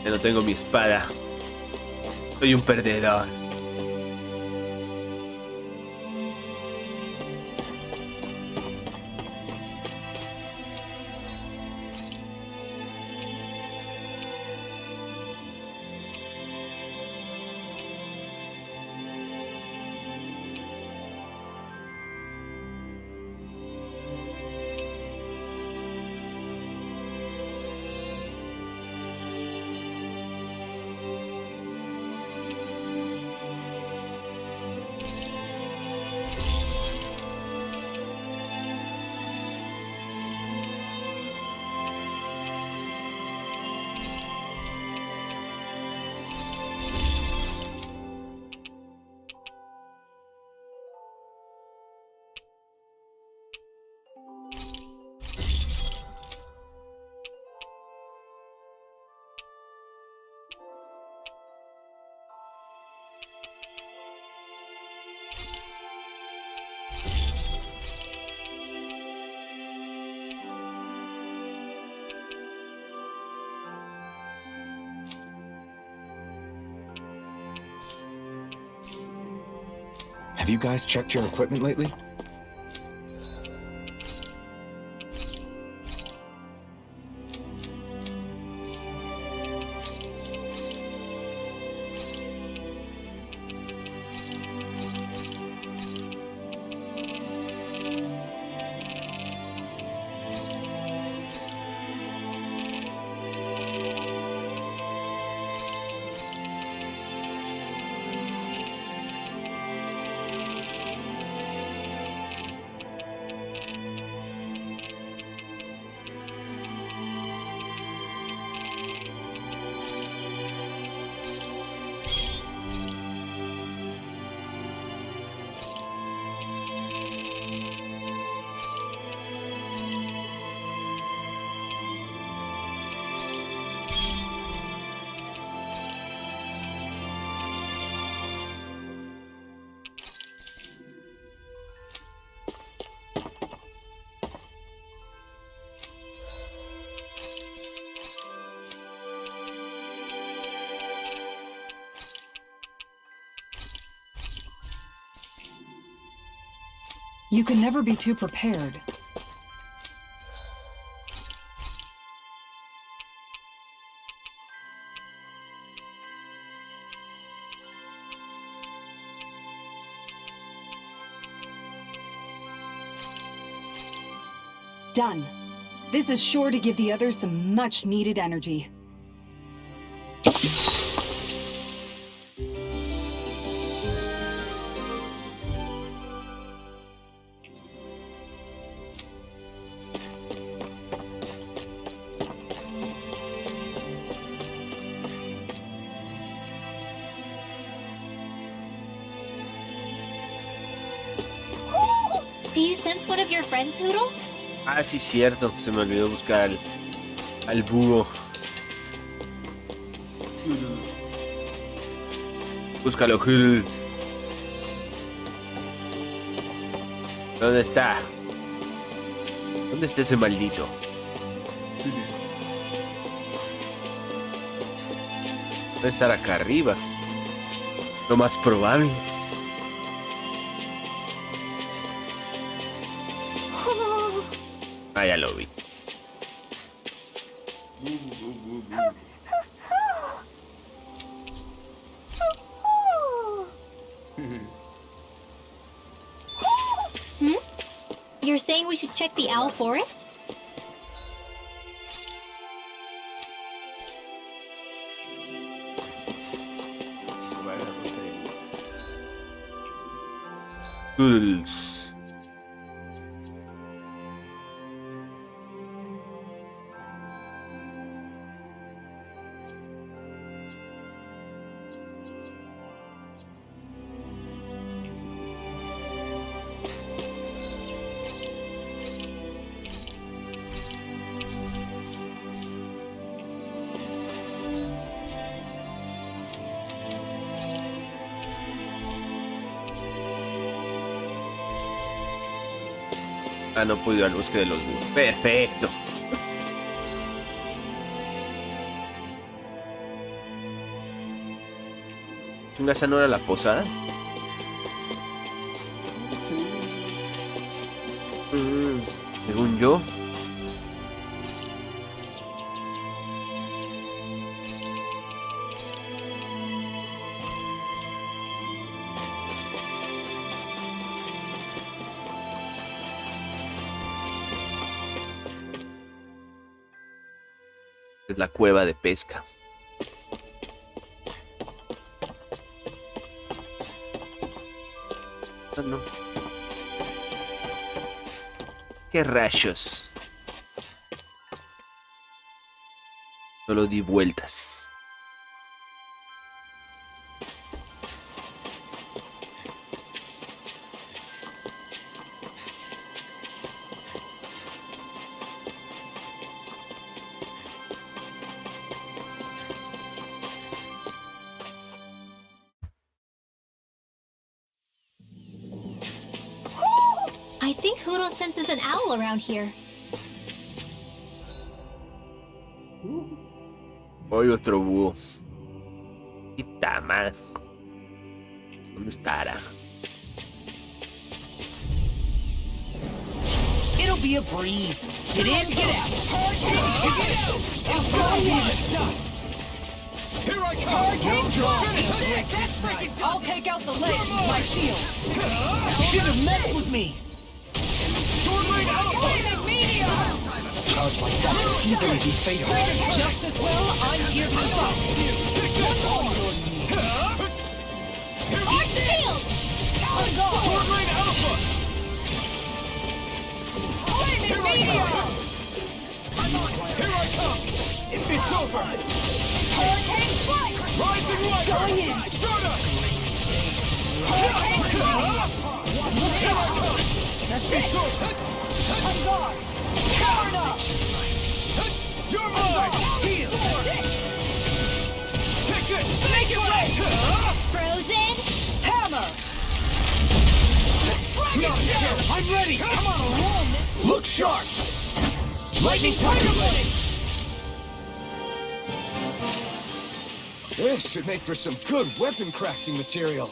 Ya no tengo mi espada. Soy un perdedor. Have you guys checked your equipment lately? You can never be too prepared. Done. This is sure to give the others some much-needed energy. Do you sense one of your friends, Hoodle? Ah, sí, cierto. Se me olvidó buscar al búho. Búscalo, Hoodle. ¿Dónde está? ¿Dónde está ese maldito? Debe estar acá arriba. Lo más probable. Ah, ya lo vi. You're saying we should check the owl forest? Tools. Ah, no pude ir al bosque de los búhos. Perfecto. ¿Chinga, esa no era la posada? Según yo. Es la cueva de pesca. Ah, no. ¿Qué rayos? Solo di vueltas. I think Hoodle senses an owl around here. Hoy otro búho. Y tama. ¿Dónde estará? It'll be a breeze. Get in, get out. Get out. Here I come. I'll take out the legs with my shield. Should have met with me. Sword Blade Alpha. Charge like that will easily be fatal. Just as well, I'm here to stop. Our shield! Sword Blade Alpha. Here I come. It's over. Hurricane strike! Rising light. Going in. Stardust. Hurricane strike! Look out. That's It's it! over. On guard! Turn up! You're mine. Heal. Take this. Make it rain! Frozen? Hammer! I'm ready. Come on, along. Look sharp. Lightning Tiger Blade. This should make for some good weapon crafting material.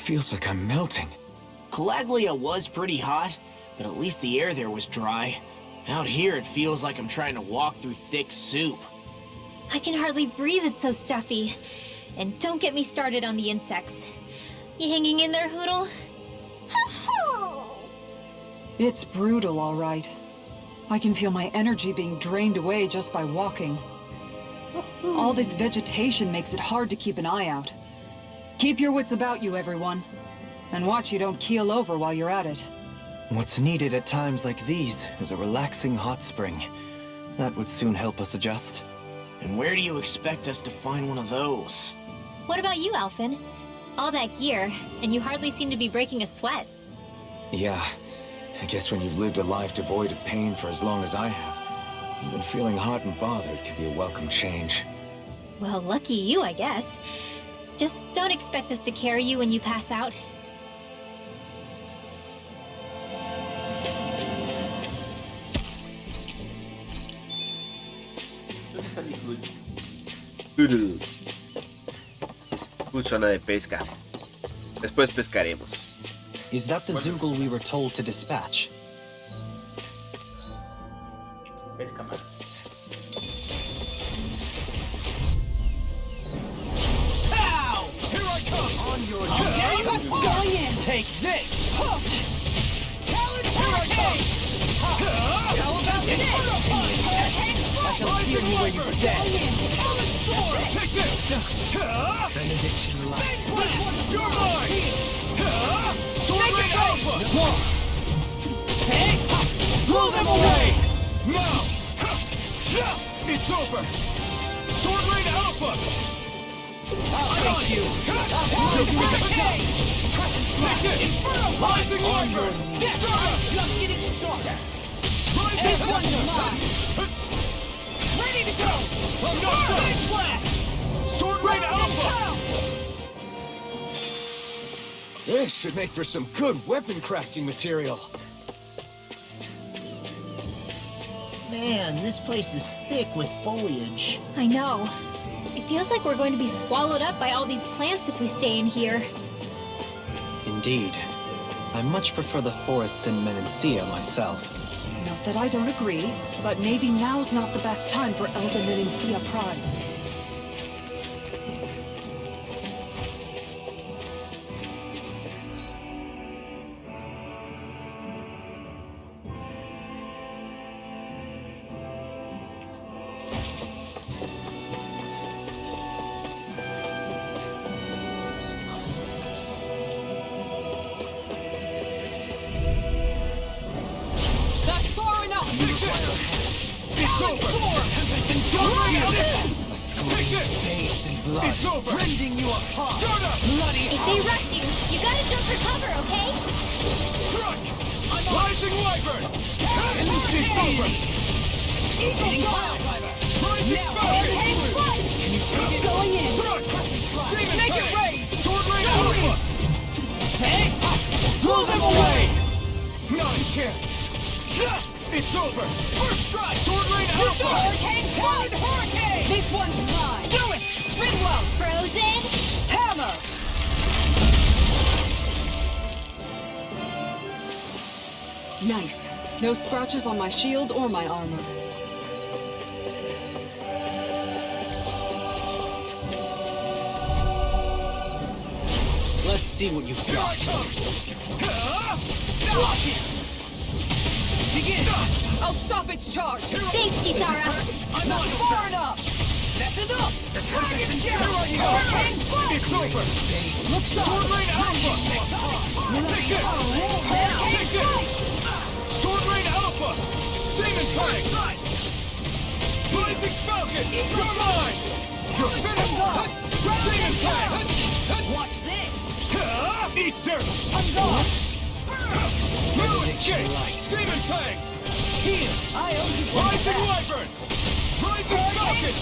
Feels like I'm melting. Calaglia was pretty hot, but at least the air there was dry. Out here, it feels like I'm trying to walk through thick soup. I can hardly breathe, it's so stuffy. And don't get me started on the insects. You hanging in there, Hoodle? It's brutal, all right. I can feel my energy being drained away just by walking. All this vegetation makes it hard to keep an eye out. Keep your wits about you, everyone. And watch you don't keel over while you're at it. What's needed at times like these is a relaxing hot spring. That would soon help us adjust. And where do you expect us to find one of those? What about you, Alphen? All that gear, and you hardly seem to be breaking a sweat. Yeah, I guess when you've lived a life devoid of pain for as long as I have, even feeling hot and bothered can be a welcome change. Well, lucky you, I guess. Just don't expect us to carry you when you pass out. Zona de pesca. Después pescaremos. Is that the Zoogle we were told to dispatch? Pesca más. Ow! Here I come. On your Going in! Take this. How about this? I shall steer you where you stand. Take this. Benediction light. You're mine. Sword Blade Alpha. Blow them away. Now. It's over. Sword Blade Alpha. I'll take you. Take this. Rising Light. Just getting started. Rising One's mine. Ready to go. I'm not done. Sword Blade Alpha. This should make for some good weapon crafting material. Man, this place is thick with foliage. I know. It feels like we're going to be swallowed up by all these plants if we stay in here. Indeed. I much prefer the forests in Menancia myself. Not that I don't agree, but maybe now's not the best time for Elder Menancia Pride. It's over! Rending you apart! Start up! Bloody If they rush you, you gotta jump for cover, okay? Struck! Rising Wyvern! It's over! Eating Pile Driver! Rising Falcon! Can you take it? Going in! Struck! Make it rain! Sword Rain Alpha! Hey! Blow them away! Not a chance! It's over! First strike! Sword Rain Alpha! Hurricane! This one's mine! Do it! Ridwell! Frozen? Hammer! Nice. No scratches on my shield or my armor. Let's see what you've got. Begin! I'll stop its charge! Thanks, Kisara. I'm Not on far enough! That's enough! The target's in here! It's over! Look sharp! Sword Rain Alpha! Take it! Take it! Sword Rain Alpha! Demon Fang! Rising Falcon! You're mine! You're finished! Demon Fang! Watch this! Eat dirt! I'm gone! You escape! Demon Fang! Here! I owe you one Rising back. Wyvern! Rising Falcon!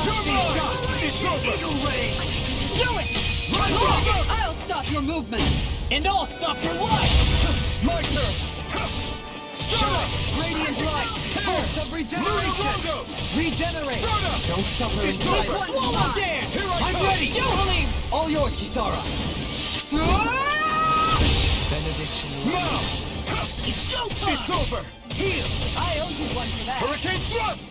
You're mine! It's over! Eagle Ray! Do it! Rising Falcon! I'll stop your movement! And I'll stop your life! My turn! Start up! Radiant light! Force of regeneration! Regenerate! Start up! Don't suffer in It's silence. over! Swallow Dan! Here I I'm come! ready! Jubilee! All yours, Kisara. Benediction. Now! It's over! Heal! I owe you one for that! Hurricane Thrust!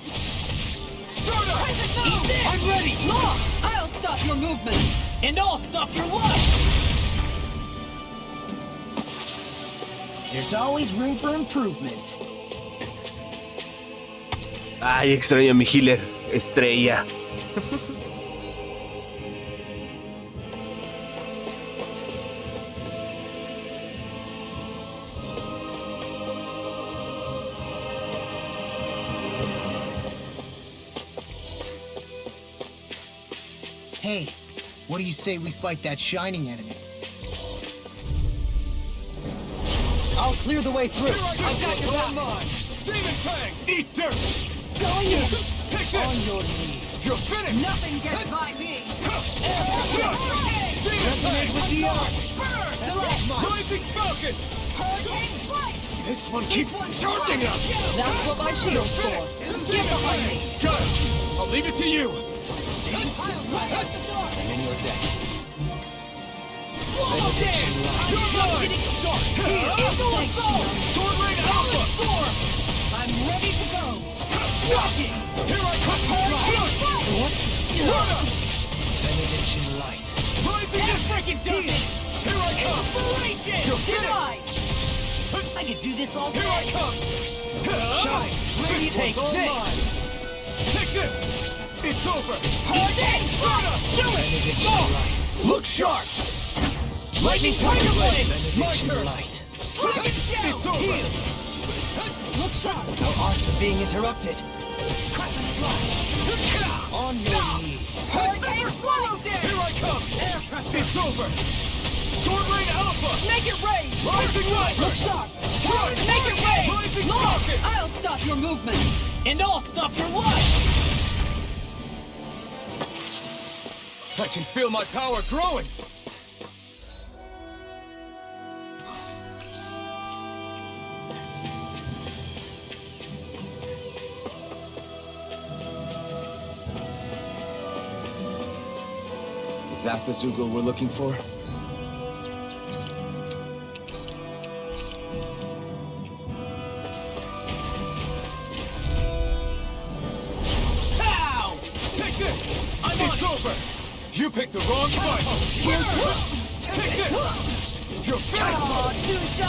Start up! Eat this! I'm ready! Law! I'll stop your movement! And I'll stop your life! There's always room for improvement. Ay, extraño a mi healer, estrella. Hey, what do you say we fight that shining enemy? I'll clear the way through. I've got your back! Demon Fang! Eat dirt! Going in! Take this! On your knees. You're finished! Nothing gets by me! Demon Fang! With the arm. Rising Falcon! Hurricane strike! This one keeps charging us! That's what my shield's for! Get behind me! Got it! I'll leave it to you! Right at the door! In your deck. Swallow Dan! You're mine! Sword Rain Alpha! I'm ready to go! Rocky! Here I come! Start up! Benediction light. Rising freaking dust! Here I come! You're Denied! I could do this all Here I day. come! Shine. Take this! Take this! It's over! Hurricane strike! Benediction light. Look sharp! Lightning Tiger Blade! My Benediction turn! light. It's over! Look sharp! Our arts are being interrupted. On your knees. Hurricane strike! Here I come! It's over! Sword Rain Alpha! Make it rain! Rising Wyvern! Look sharp! Strike! Make it rain! Rising Look! Falcon! I'll stop your movement! And I'll stop your life! I can feel my power growing! that the Zoogle we're looking for? Ow! Take this! I'm on! It's over! You picked the wrong fight! Take this! You're finished!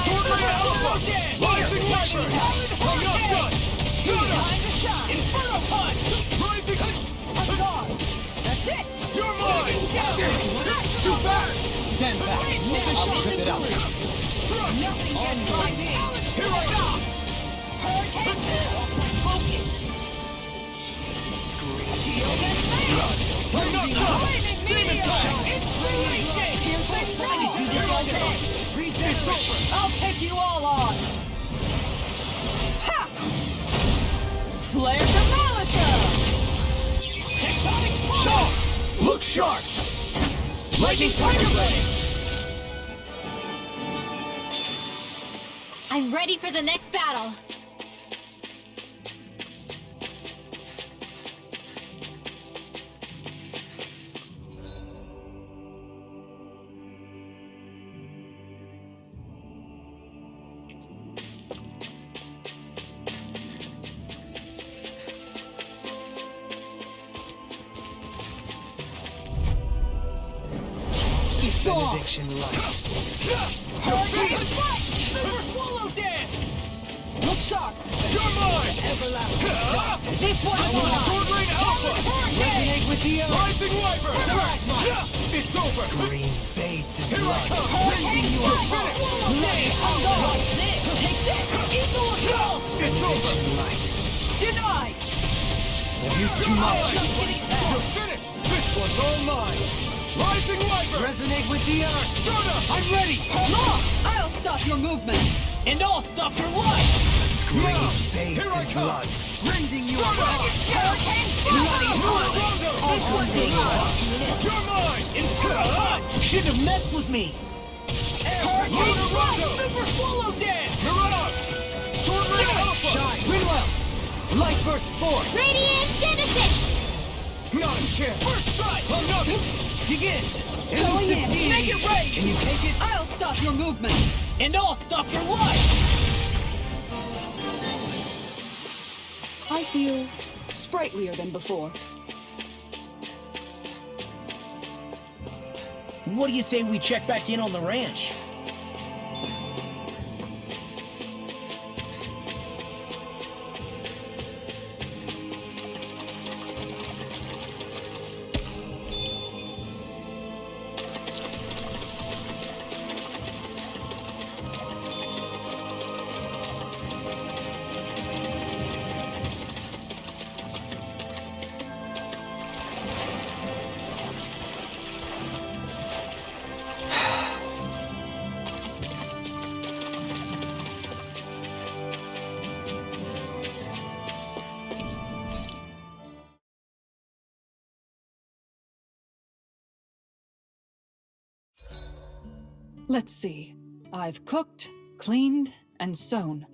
Sword Ray Alpha! Rising Viper! I'm not done! Stunner! Inferno Punch! Rising... That's it! You're mine! Too fast! Stand back. I'll trip it out. Nothing gets by me! Here I go! Focus! Shield and flame! I'm not done! Flaming meteor! Inspiration! Piercing blow! Regeneration! I'll take you all on! Ha! Flare Demolisher! Tectonic Sharp! Look sharp! Lightning Tiger Blade! I'm ready for the next battle. Benediction light. Hurricane Fight! Super Swallow Dance! Look sharp! You're mine! This one's mine! Sword Rain Alpha! Resonate with the earth. Rising Wyvern! It's over! Green bathed in Here I blood. come! Hurricane you You're up! finished! I'm gone! Take this! Eagle Assault! It's over! Light. Denied! You've too much. You're finished! This one's all mine! Rising Wyvern! Resonate with the earth. Stunner! I'm ready. Law! I'll stop your movement! And I'll stop your life. Green bathed Here I in come. blood. Rending you Stunner! apart. Hurricane Bloody Fire! blood. This one's mine! You're mine! Inferno! Shouldn't have messed with me. Hurricane Super Swallow Dance! Mirage! Sword Rain Alpha! Shine. Winwell. Light burst forth. Radiant Genesis! Not a chance! First strike! Another! Begin. Going in! Make it rain! Can you take it? I'll stop your movement! And I'll stop your life. I feel sprightlier than before. What do you say we check back in on the ranch? Let's see. I've cooked, cleaned, and sewn.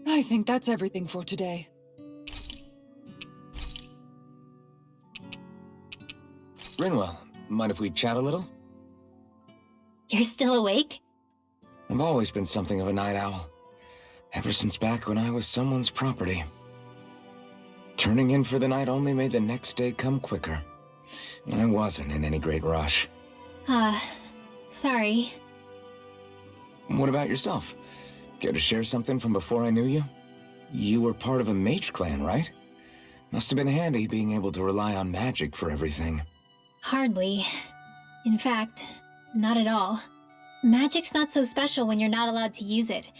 I think that's everything for today. Rinwell, mind if we chat a little? You're still awake? I've always been something of a night owl. Ever since back when I was someone's property. Turning in for the night only made the next day come quicker. I wasn't in any great rush. Sorry. What about yourself? Care to share something from before I knew you? You were part of a mage clan, right? Must have been handy being able to rely on magic for everything. Hardly. In fact, not at all. Magic's not so special when you're not allowed to use it.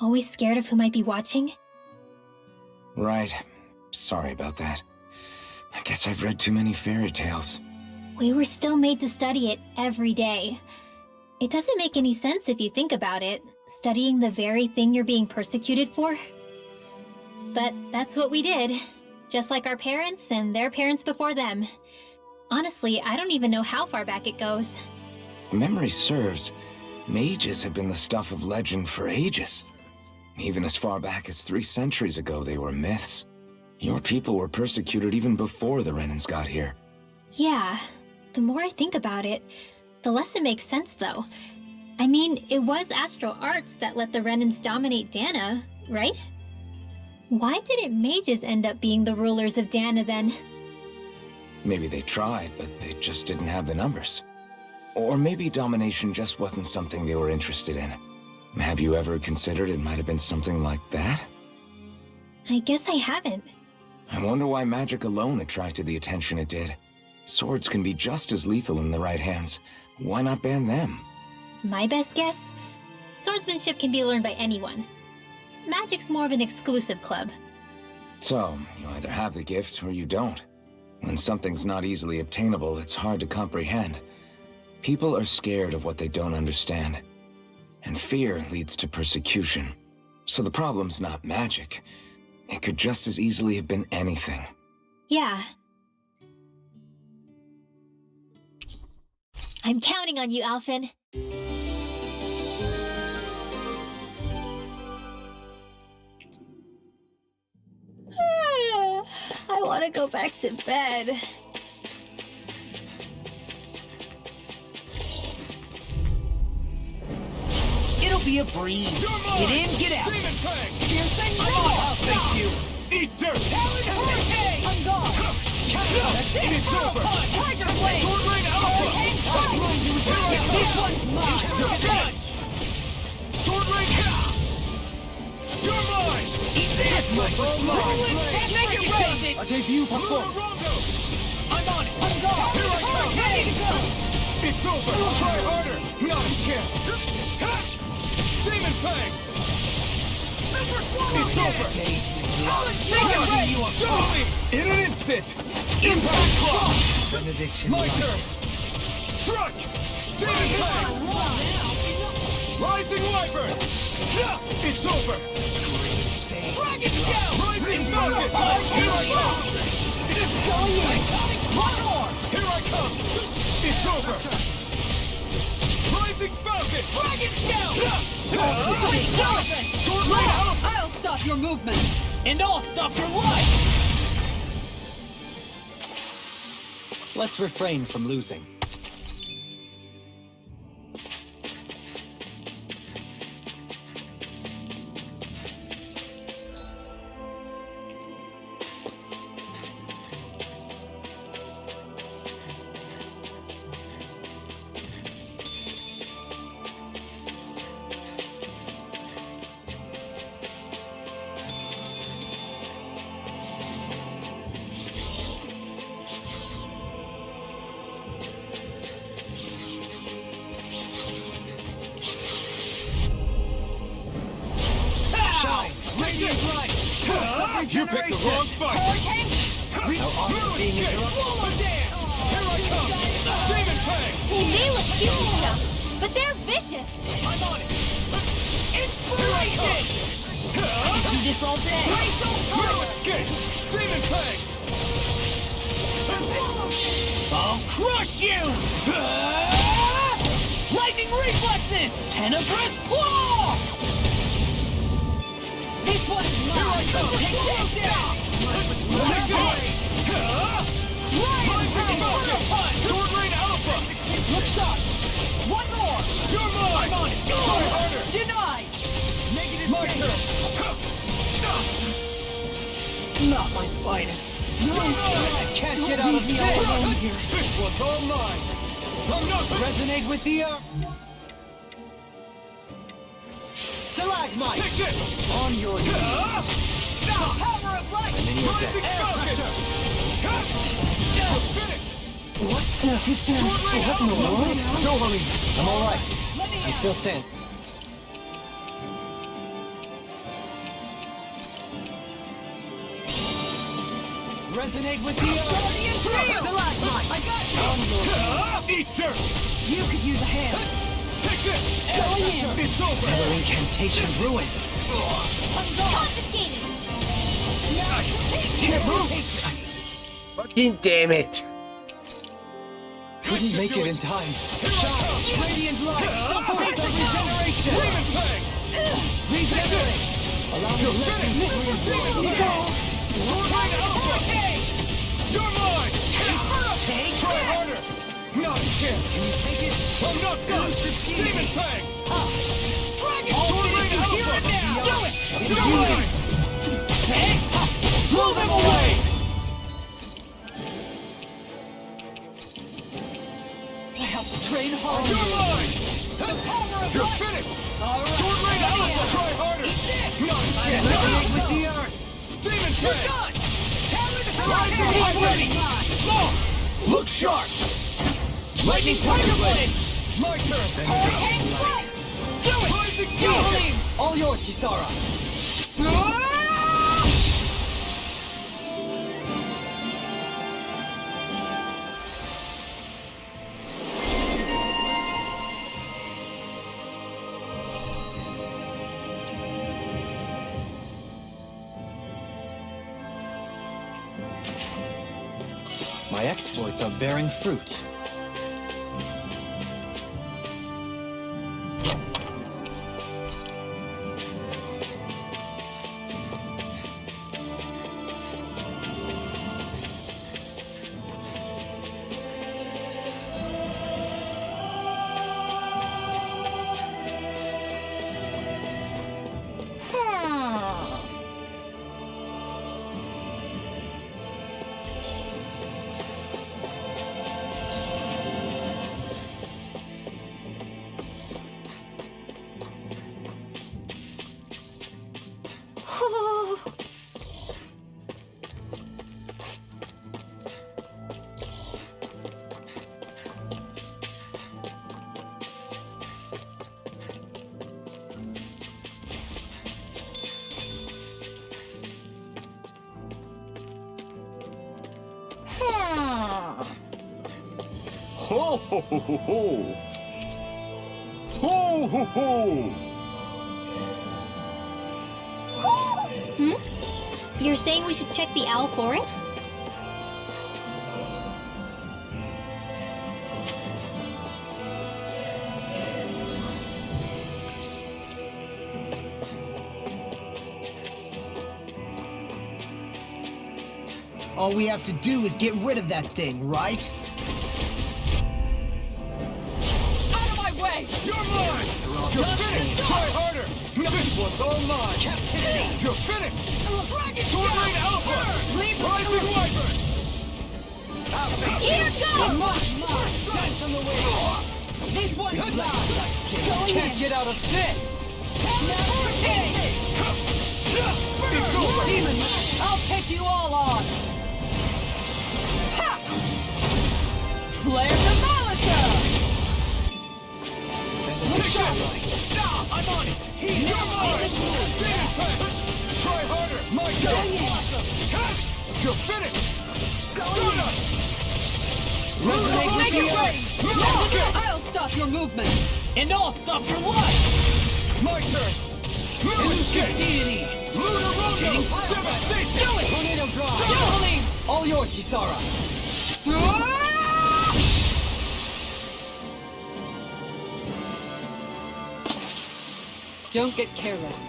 Always scared of who might be watching? Right. Sorry about that. I guess I've read too many fairy tales. We were still made to study it every day. It doesn't make any sense if you think about it, studying the very thing you're being persecuted for. But that's what we did, just like our parents and their parents before them. Honestly, I don't even know how far back it goes. If memory serves, mages have been the stuff of legend for ages. Even as far back as 3 centuries ago, they were myths. Your people were persecuted even before the Renans got here. Yeah, The more I think about it, the less it makes sense, though. I mean, it was Astral Arts that let the Renans dominate Dana, right? Why didn't mages end up being the rulers of Dana then? Maybe they tried, but they just didn't have the numbers. Or maybe domination just wasn't something they were interested in. Have you ever considered it might have been something like that? I guess I haven't. I wonder why magic alone attracted the attention it did. Swords can be just as lethal in the right hands. Why not ban them? My best guess? Swordsmanship can be learned by anyone. Magic's more of an exclusive club. So, you either have the gift or you don't. When something's not easily obtainable, it's hard to comprehend. People are scared of what they don't understand. And fear leads to persecution. So the problem's not magic. It could just as easily have been anything. Yeah. I'm counting on you, Alphen. I want to go back to bed. It'll be a breeze. Get in, get out. Demon Fang! Piercing I'll thank you. Eat dirt! Talon Hurricane! I'm gone. That's it! It's over! Tiger Blade! Sword Rain Alpha! This one's mine. Revenge! Sword Rain! You're mine! Eat this! All mine! Make it rain! I gave you Rondo! I'm on it. I'm gone. Here I come! Ready to go. It's over! Try harder! Not kill! Demon Fang! It's over! Make it rain! Show me! In an instant! Impact Claw! Benediction. My turn! Struck! Demon Fang! Rising Wyvern! It's over! Dragon Shell! Rising Falcon! Here I come! It's going in. One more. Here I come! It's over! Rising Falcon! Dragon Shell! Sword Rain Alpha! I'll stop your movement! And I'll stop your life! Let's refrain from losing. You picked the wrong fight! Our armor's being interrupted. Here I come! Demon Fang! They look cute and stuff, but they're vicious. I'm on it. Here I come! Do this all day. No escape! Demon Fang! I'll crush you! Lightning reflexes! Tenebrous claw! This one's Here I mine! come! Take this down! Take Rising Falcon! Sword Rain Alpha! Look sharp! One more! You're mine! I'm on it! Try harder! Denied! Negative My turn! Not my finest. You're mine! Can't get out of me all alone here. This one's all mine! I'm not... Resonate with the Stalagmite! Take this! On your knees. The power of light! Rising Falcon! Finish! What the is that? Sword Rain Alpha! Don't worry. I'm all right. I'm still standing. Resonate with the Stalagmite! I got you! Eat dirt! You could use a hand. Take this! Going in. It's over! Another incantation ruined. Confiscated. Can't move. Fucking damn it. Couldn't make it in time. Shine. Radiant light. Face of regeneration. Demon Fang! Regenerate. Allow me to let you Sword Rain Alpha! You're mine! take Try harder! Not a chance. Can you take it? I'm not done. Demon Fang. Dragon All Sword Demon is here and Alpha. now! Do it! You're Do it! mine. Blow them away! I have to train harder. You're mine. The power of You're light! finished. All right, Sword Rain Alpha. Try harder. Not a chance. Resonate with the earth. Demon You're Fang. done! Talon Rising Hurricane! Lightning. Long. Look sharp. Lightning Tiger Blade. My turn. Hurricane Strike! Do it! Rising Do Fury. it! All yours, Kisara. My exploits are bearing fruit. Ho ho ho ho ho! Ho ho ho! You're saying we should check the Owl Forest? All we have to do is get rid of that thing, right? Out of my way! You're mine! You're finished! Try harder! This one's all mine! Captivity! You're finished! Dragon Sword Rain Alpha! Leave Rising Wyvern! Here goes! That's on the way! This one's mine! Going Can't in! get out of this! Hurricane! It's over! I'll pick you all on! Ha! Flare the Malisa! Look sharp! Now, I'm on it! You're mine! Demon Fang! Try harder! My turn! You're finished! Stun us! Make it ready! Okay. I'll stop your movement! And I'll stop your life! My turn! Lunar Deity! Lunar Rondo! Devastation! Do it! Tornado Drive! Jubilee! All yours, Kisara. Don't get careless.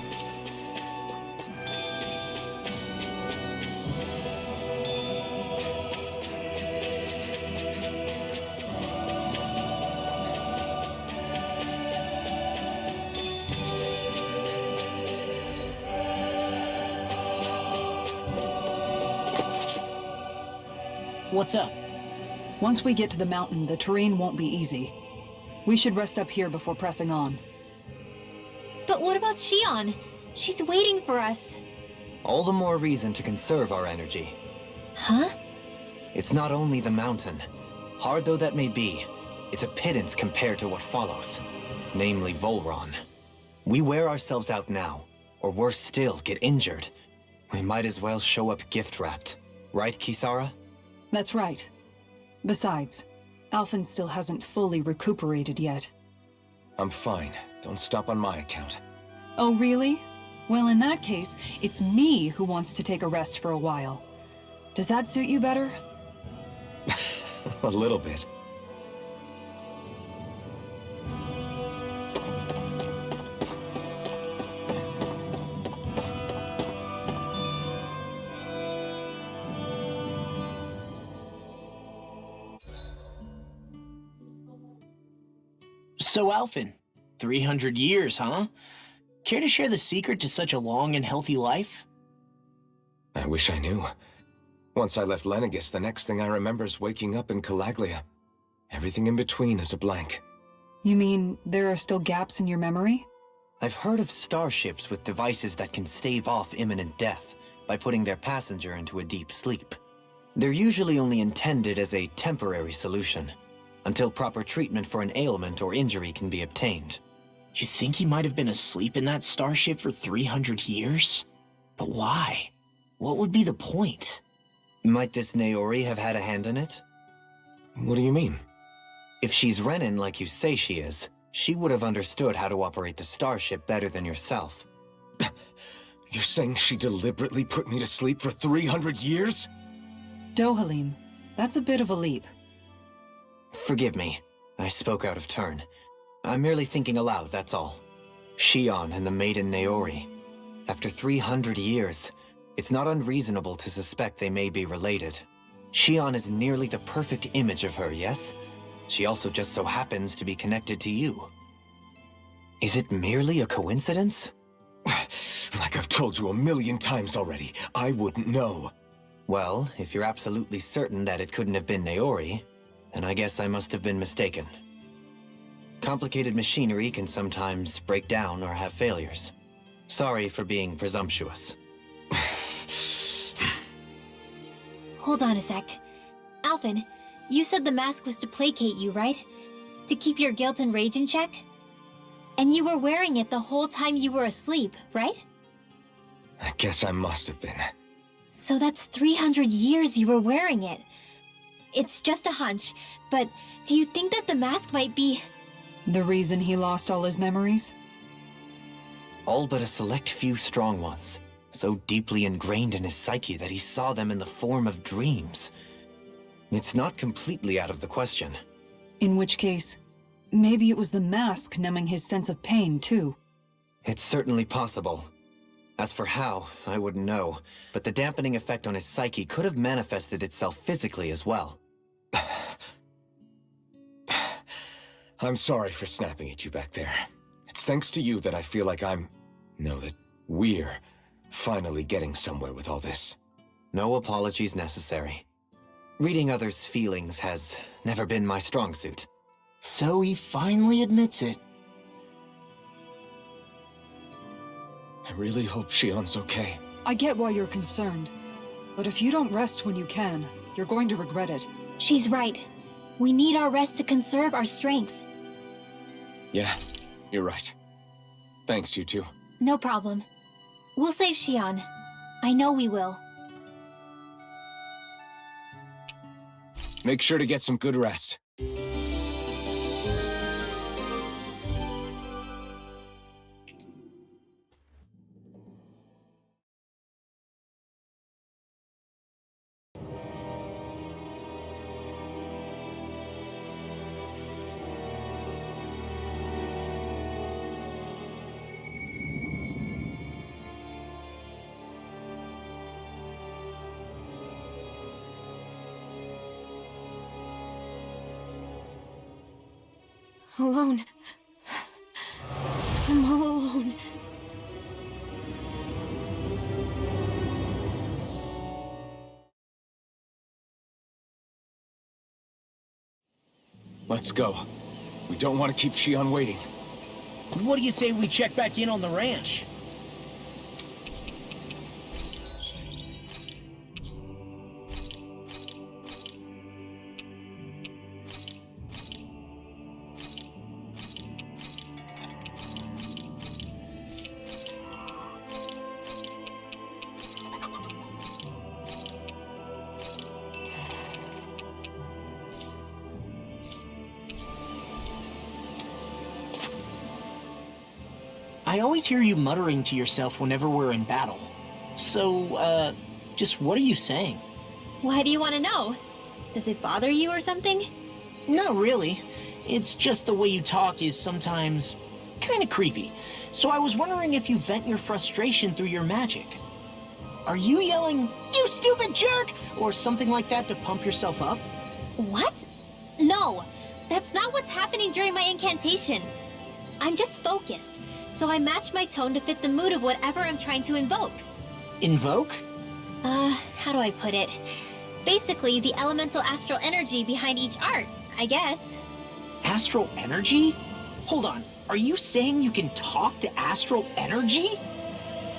What's up? Once we get to the mountain, the terrain won't be easy. We should rest up here before pressing on. But what about Shion? She's waiting for us. All the more reason to conserve our energy. Huh? It's not only the mountain. Hard though that may be, it's a pittance compared to what follows. Namely Volron. We wear ourselves out now, or worse still, get injured. We might as well show up gift-wrapped. Right, Kisara? That's right. Besides, Alphen still hasn't fully recuperated yet. I'm fine. Don't stop on my account. Oh, really? Well, in that case, it's me who wants to take a rest for a while. Does that suit you better? A little bit. So, Alphen, 300 years, huh? Care to share the secret to such a long and healthy life? I wish I knew. Once I left Lenegis, the next thing I remember is waking up in Calaglia. Everything in between is a blank. You mean there are still gaps in your memory? I've heard of starships with devices that can stave off imminent death by putting their passenger into a deep sleep. They're usually only intended as a temporary solution, until proper treatment for an ailment or injury can be obtained. You think he might have been asleep in that starship for 300 years? But why? What would be the point? Might this Naori have had a hand in it? What do you mean? If she's Renin like you say she is, she would have understood how to operate the starship better than yourself. You're saying she deliberately put me to sleep for 300 years? Dohalim, that's a bit of a leap. Forgive me. I spoke out of turn. I'm merely thinking aloud, that's all. Shion and the maiden Naori. After 300 years, it's not unreasonable to suspect they may be related. Shion is nearly the perfect image of her, yes? She also just so happens to be connected to you. Is it merely a coincidence? Like I've told you 1,000,000 times already, I wouldn't know. Well, if you're absolutely certain that it couldn't have been Naori, then I guess I must have been mistaken. Complicated machinery can sometimes break down or have failures. Sorry for being presumptuous. Hold on a sec. Alphen, you said the mask was to placate you, right? To keep your guilt and rage in check? And you were wearing it the whole time you were asleep, right? I guess I must have been. So that's 300 years you were wearing it. It's just a hunch, but do you think that the mask might be... The reason he lost all his memories? All but a select few strong ones, so deeply ingrained in his psyche that he saw them in the form of dreams. It's not completely out of the question. In which case, maybe it was the mask numbing his sense of pain, too. It's certainly possible. As for how, I wouldn't know, but the dampening effect on his psyche could have manifested itself physically as well. I'm sorry for snapping at you back there. It's thanks to you that I feel like that we're finally getting somewhere with all this. No apologies necessary. Reading others' feelings has never been my strong suit. So he finally admits it. I really hope Shion's okay. I get why you're concerned. But if you don't rest when you can, you're going to regret it. She's right. We need our rest to conserve our strength. Yeah, you're right. Thanks, you two. No problem. We'll save Shion. I know we will. Make sure to get some good rest. Alone. I'm all alone. Let's go. We don't want to keep Shion waiting. What do you say we check back in on the ranch? I always hear you muttering to yourself whenever we're in battle. So, just what are you saying? Why do you want to know? Does it bother you or something? Not really. It's just the way you talk is sometimes kind of creepy. So I was wondering if you vent your frustration through your magic. Are you yelling, "You stupid jerk," or something like that to pump yourself up? What? No. That's not what's happening during my incantations. I'm just focused, so I match my tone to fit the mood of whatever I'm trying to invoke. Invoke? How do I put it? Basically, the elemental astral energy behind each art, I guess. Astral energy? Hold on, are you saying you can talk to astral energy?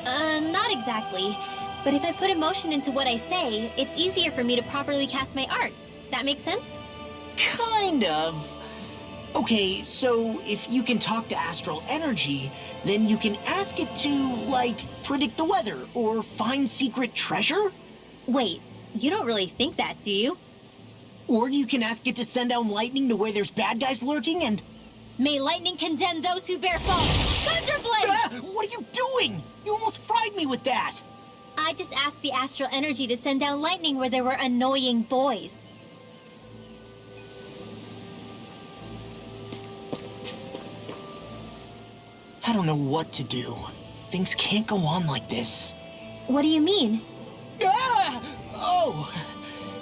Not exactly. But if I put emotion into what I say, it's easier for me to properly cast my arts. That makes sense? Kind of. Okay, so if you can talk to astral energy, then you can ask it to, like, predict the weather or find secret treasure? Wait, you don't really think that, do you? Or you can ask it to send down lightning to where there's bad guys lurking and... May lightning condemn those who bear false! Thunderblade! Ah, what are you doing? You almost fried me with that! I just asked the astral energy to send down lightning where there were annoying boys. I don't know what to do. Things can't go on like this. What do you mean? Ah! Oh,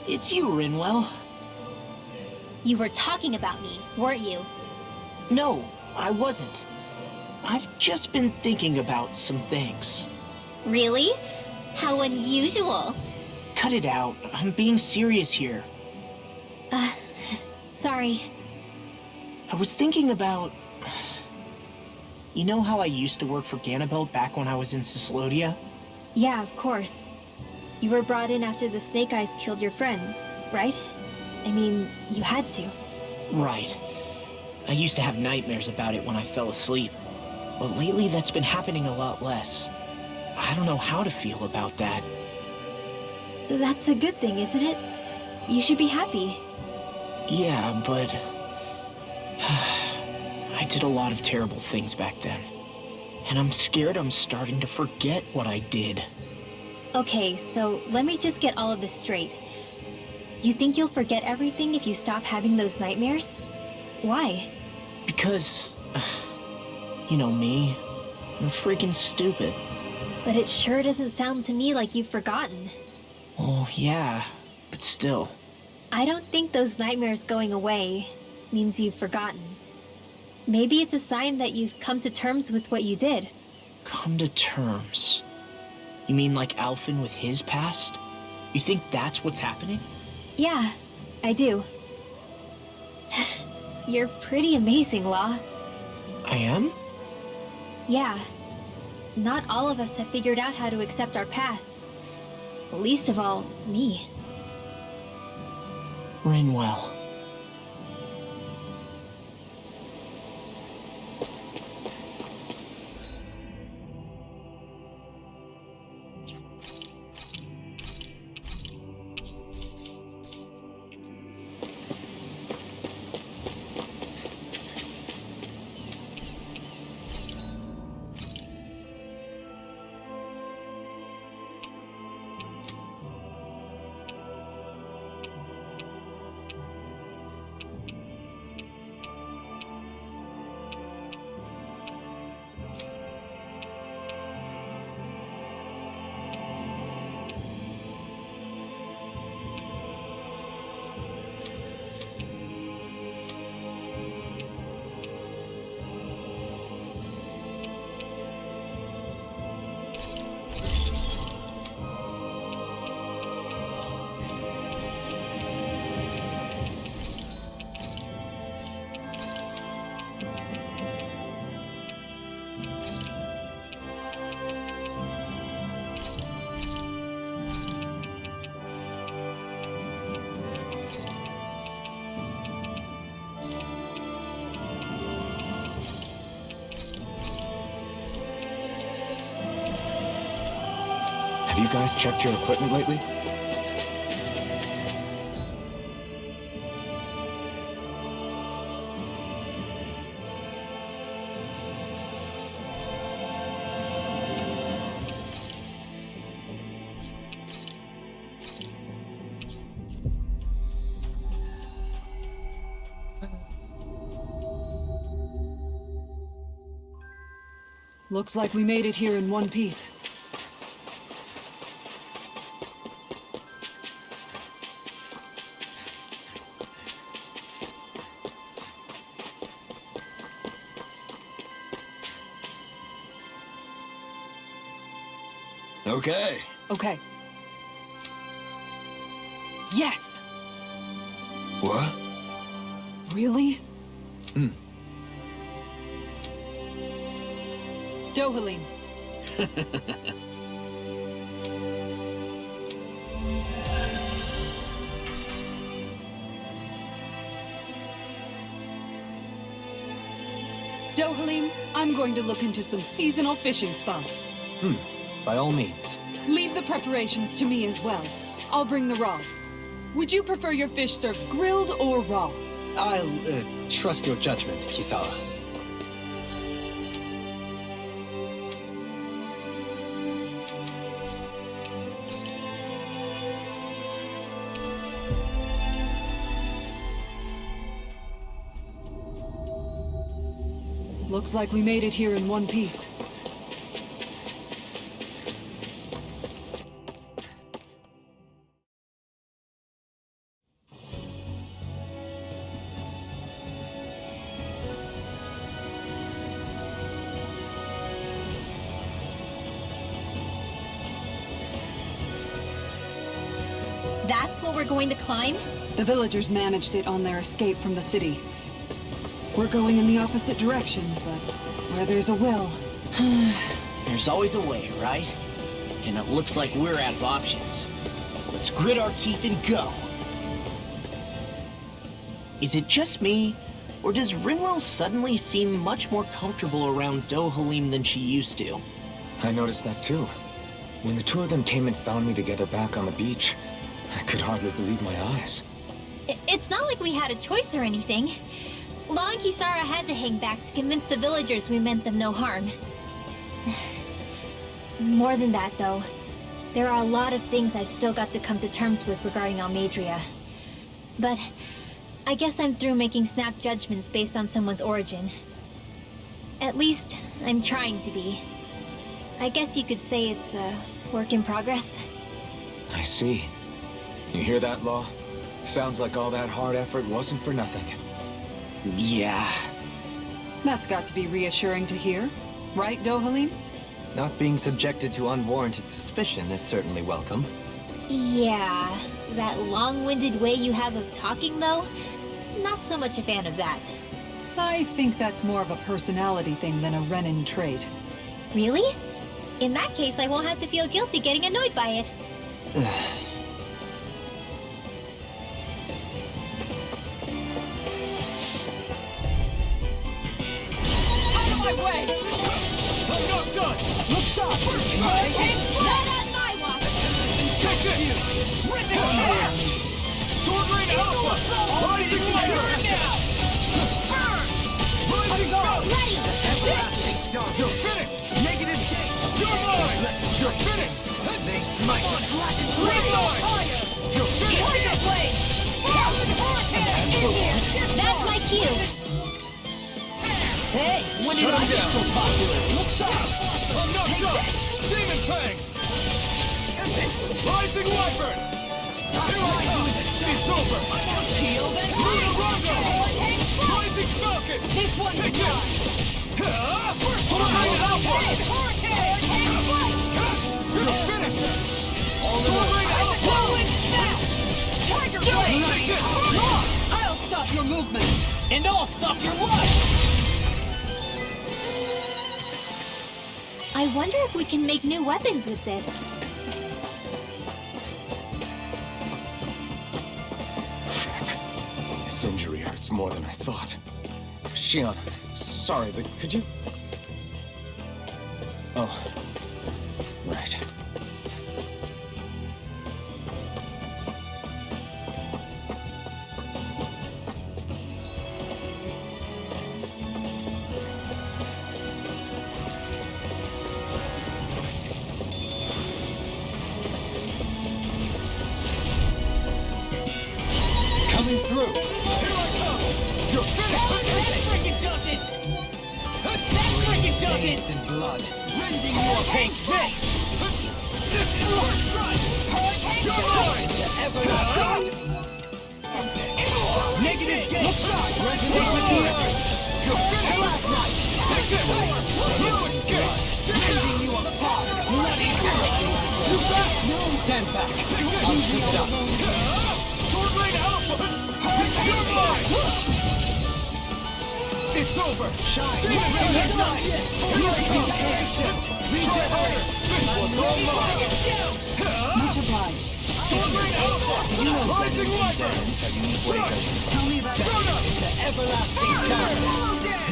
it's you, Rinwell. You were talking about me, weren't you? No, I wasn't. I've just been thinking about some things. Really? How unusual. Cut it out. I'm being serious here. Sorry. I was thinking about... You know how I used to work for Ganabelt back when I was in Cyslodia? Yeah, of course. You were brought in after the Snake Eyes killed your friends, right? I mean, you had to. Right. I used to have nightmares about it when I fell asleep. But lately that's been happening a lot less. I don't know how to feel about that. That's a good thing, isn't it? You should be happy. Yeah, but... I did a lot of terrible things back then. And I'm scared I'm starting to forget what I did. Okay, so let me just get all of this straight. You think you'll forget everything if you stop having those nightmares? Why? Because... You know me. I'm freaking stupid. But it sure doesn't sound to me like you've forgotten. Oh, yeah. But still. I don't think those nightmares going away means you've forgotten. Maybe it's a sign that you've come to terms with what you did. Come to terms? You mean like Alphen with his past? You think that's what's happening? Yeah, I do. You're pretty amazing, Law. I am? Yeah. Not all of us have figured out how to accept our pasts. Least of all, me. Rinwell. Have you guys checked your equipment lately? Looks like we made it here in one piece. Okay. Okay. Yes! What? Really? Hmm. Dohalim. Dohalim, I'm going to look into some seasonal fishing spots. By all means. Leave the preparations to me as well. I'll bring the rods. Would you prefer your fish served grilled or raw? I'll trust your judgment, Kisara. Looks like we made it here in one piece. That's what we're going to climb? The villagers managed it on their escape from the city. We're going in the opposite direction, but where there's a will... There's always a way, right? And it looks like we're out of options. Let's grit our teeth and go. Is it just me, or does Rinwell suddenly seem much more comfortable around Dohalim than she used to? I noticed that too. When the two of them came and found me together back on the beach, I could hardly believe my eyes. It's not like we had a choice or anything. Law and Kisara had to hang back to convince the villagers we meant them no harm. More than that, though, there are a lot of things I've still got to come to terms with regarding Almadria. But I guess I'm through making snap judgments based on someone's origin. At least, I'm trying to be. I guess you could say it's a work in progress. I see. You hear that, Law? Sounds like all that hard effort wasn't for nothing. Yeah. That's got to be reassuring to hear. Right, Dohalim? Not being subjected to unwarranted suspicion is certainly welcome. Yeah, that long-winded way you have of talking, though? Not so much a fan of that. I think that's more of a personality thing than a Renin trait. Really? In that case, I won't have to feel guilty getting annoyed by it. My way! I'm not done! Look sharp! Hurricane Not on my watch! Take this! Ripping air! Sword Rain Alpha! Rising Fire! Burn! Rising Belt! Ready! You're finished! Negative shape! You're mine! You're finished! My Green line! You're finished! Tiger Blade! Hurricane! In here! That's my cue. Hey, when Shut did I him get down. so popular? Look sharp! I'm not done! Demon Fang! Rising Wyvern! Here I come! It's over! Shield and Luna fire! Rondo! Hurricane Strike! Rising Falcon! This one's Take mine! it! Sword Rain Alpha! Hurricane! You're finished! Sword Rain Alpha! Whirlwind Snap! Tiger Blade! That's it! I'll stop your movement! And I'll stop your life! I wonder if we can make new weapons with this. Crap. This injury hurts more than I thought. Shion, sorry, but could you... Oh. Right. Coming through! Here I come! You're finished! That freaking does it! That freaking does it! Veins and blood. Rending your Take this! This is first strike! Hurricane You're Strike! mine! Negative gate! Look sharp! Resonate with the earth! You're finished! Take this! No escape! Rending you apart! Bloody hell! It's over! Shine! Demon You're Blade! not yet! Try harder! This one's all mine! Much obliged. Sword Rain Alpha! Rising Wyvern! Tell me about The everlasting time!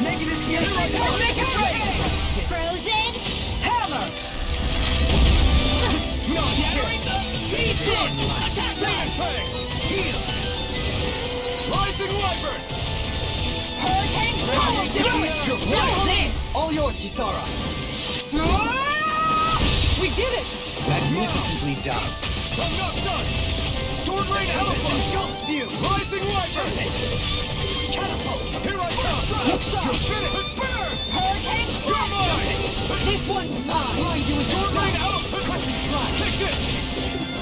Negative gear! Make it right! Frozen? Hammer! No Shattering the beats in! Attack Demon back! Fang! Heal! Rising Wyvern! Hurricane All yours, Kisara. We did it! Magnificently done. I'm not done! Sword Rain Alpha! Engulfs you. Rising Wyvern! Catapult! Here I come! Look sharp. You're finished! Burn! Hurricane You're mine! This one's mine! Sword Rain Alpha! Take this!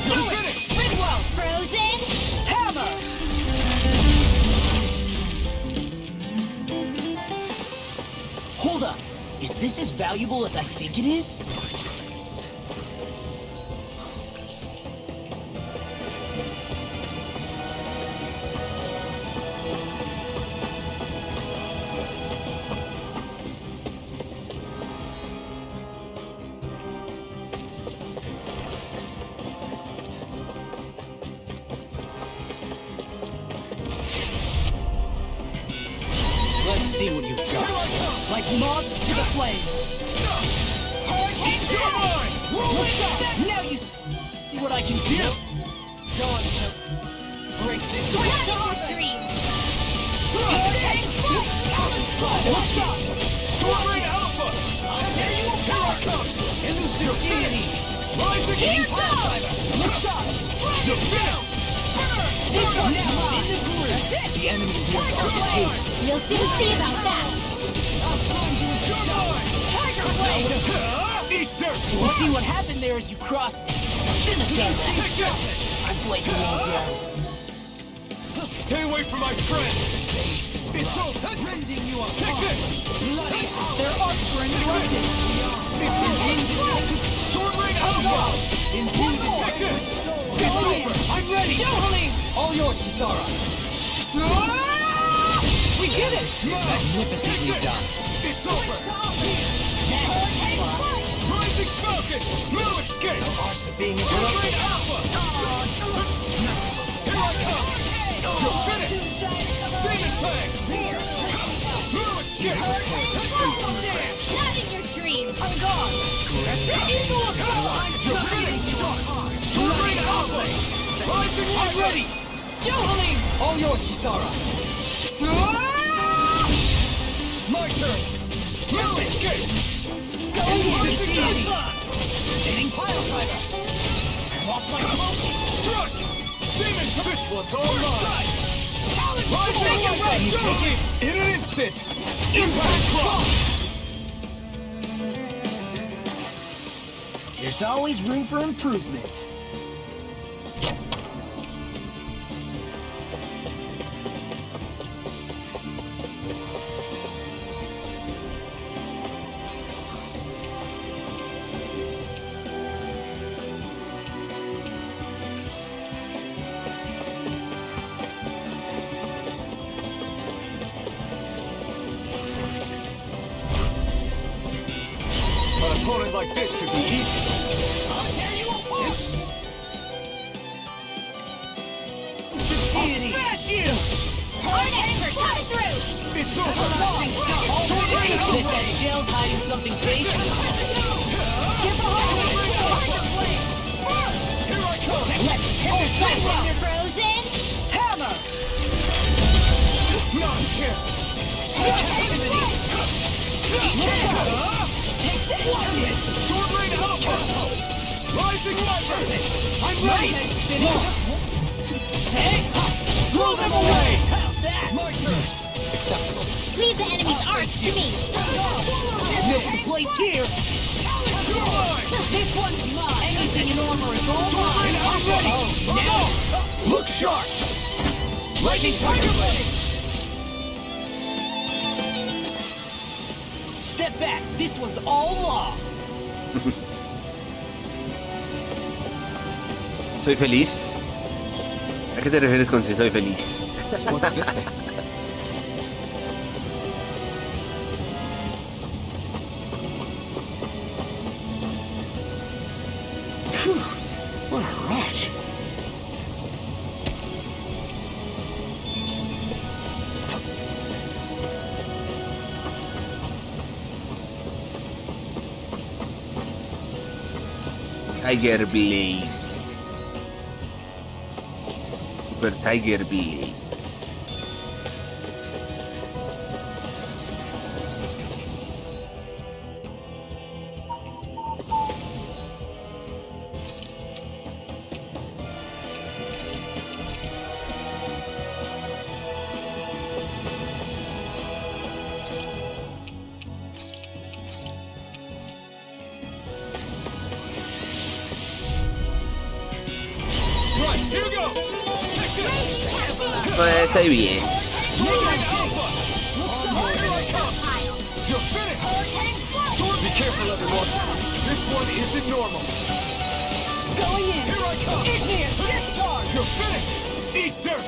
You're finished! Bridwell! Frozen? Hammer! Hold up. Is this as valuable as I think it is? Let's see what you've got. Like moths to the flames! Hurricane You're mine! Look sharp! Now you see what I can do. Dawn to break this Not in your dreams! Hurricane Look sharp! Sword Rain Alpha! There you Here I come! Elusive deity! Rising Here goes! Look sharp! You're finished! This one's now in the groove! The enemy wields arcade. We'll soon see about that! You're mine! Tiger blade! Eat dirt! You see what happened there as you crossed. Shouldn't have done that. Take this! I blame you all down. Stay away from my friend! It's over! Rending you apart! Take this! Bloody their arcs were interrupted! Sword Rain Alpha! One more! Take this! It's over! I'm ready! All yours, Kisara. We did it! Magnificently done. It's over! Rising Falcon! No escape! Being Sword interrupted. Rain Alpha! Here I come! You're finished! Demon Fang! No escape! Not in your dreams! I'm gone! You're finished! Sword Rain Alpha! Rising I'm Wyvern! ready! Johaling! All yours, Kisara. My turn! No escape! Elusive deity! Getting pile driver! I lost my smoking! Struck! Demon! This one's all mine! Rise in an instant! Impact Cross! There's always room for improvement. An opponent like this should be easy. Deity! Smash you! Harness! Come through! It's over! Sword Rain Alpha! Bet that shell's hiding something tasty. Get behind me! Here I come! Let's hit this thing! Frozen? Hammer! Not here! Take that! Sword Rain Alpha! Rising Wyvern! I'm ready! Hey! Blow them away! How's that? My turn! Acceptable. Leave the enemy's arcs to me! No complaints here! You're mine! This one's mine! Anything in armor is all Sword mine! Rain I'm Alpha! ready! Now! Look sharp! Lightning Tiger Blade! Step back! This one's all law! Soy feliz. ¿A qué te refieres con si soy feliz? What's this thing? Whew, what a rush. Tiger Blade. Super Tiger Blade. Pues estoy bien. Be careful, everyone. This one isn't normal. Going in. Here I come. Igneous discharge. You're finished. Eat dirt.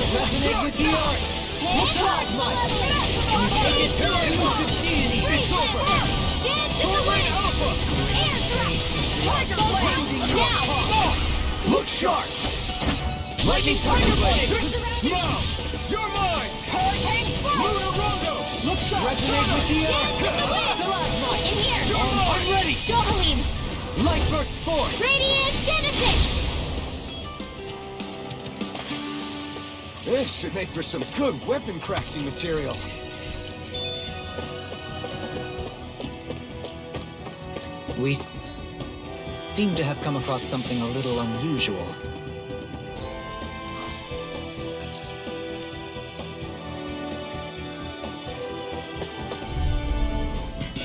Resonate with the art. Charge, Mike. Here I come. It's over. Sword Rain Alpha. Tiger blade. Look sharp. Lightning Tiger Blade. Now, you're mine. Hurricane Blade. Lunar Rondo. Look sharp. Resonate with the art. Plasma. In here! I'm ready. Dopaline! Light burst forth. Radiant Genesis! This should make for some good weapon crafting material. We seem to have come across something a little unusual.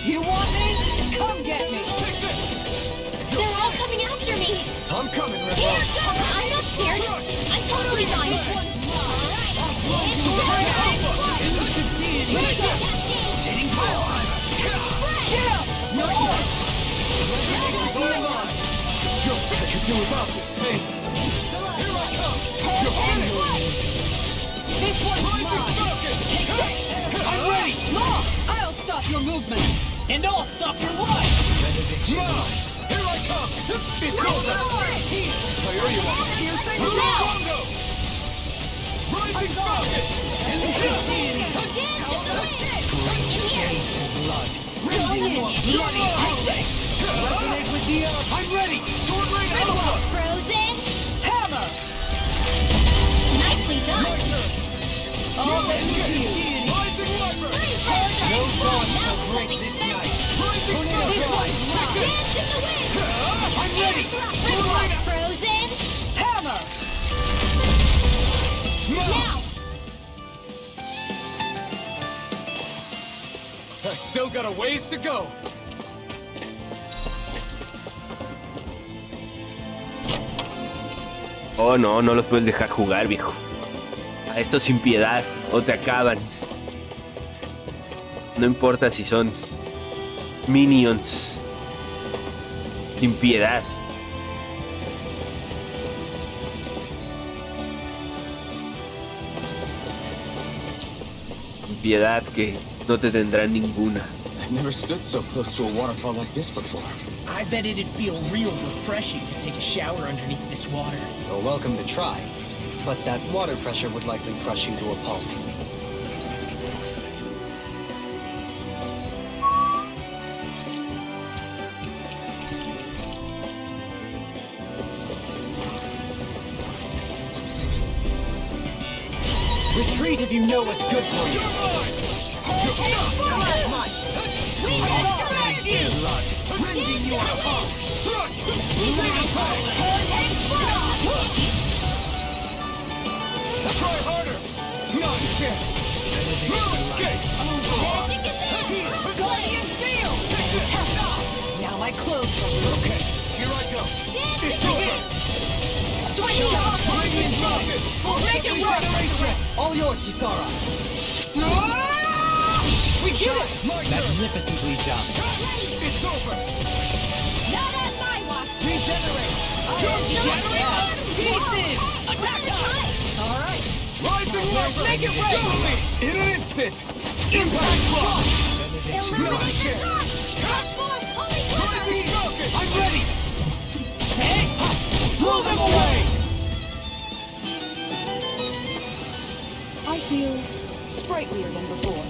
You want me? Come get me. They're all coming after me! I'm coming, Red Here, Rose. I'm not scared! I'm totally fine! Get up. No more. I could do without this pain. Here I come. You're finished. This one's mine. Take this. I'm ready. Law, I'll stop your movement. And I'll stop your life! Now, here I come. It's over. Here you are. Lunar Rondo. Rising Falcon. Going in. Resonate with the earth. I'm ready. Sword Rain Alpha. Frozen! Hammer. Nicely done! All ready to you. Rising Viper. No dawn shall break this night. Rising Falcon. Dance in the wind! I'm ready. Sword Rain Alpha. Frozen! Hammer. Now! I still got a ways to go. Oh no, no los puedes dejar jugar, viejo. A estos sin piedad o te acaban. No importa si son minions. Sin piedad. Sin piedad que no te tendrán ninguna. I've never stood so close to a waterfall like this before. I bet it'd feel real refreshing to take a shower underneath this water. You're welcome to try, but that water pressure would likely crush you to a pulp. Retreat if you know what's good for you. Rending you apart. Try harder. Not a chance. Escape. Guardian field. Now my clothes are Okay, here I go. It's over. swinging off. Lightning rocket. Make it work. All yours, Kisara. We did it. My turn. Magnificently done. It's over. Not on my watch! Regenerate. Pieces. Attack time! All right. Rising Viper. Make it rain. Double me. In an instant. Impact block. Eliminate Not a chance. Transform! Holy Rising water! Falcon. I'm ready. away! I feel sprightlier than before.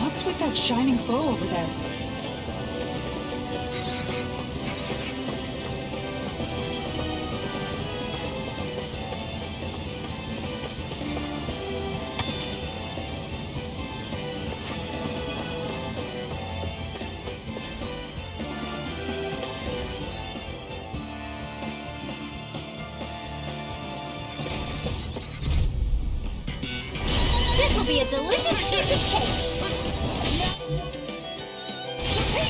What's with that shining foe over there? This will be a delicious piece of cake.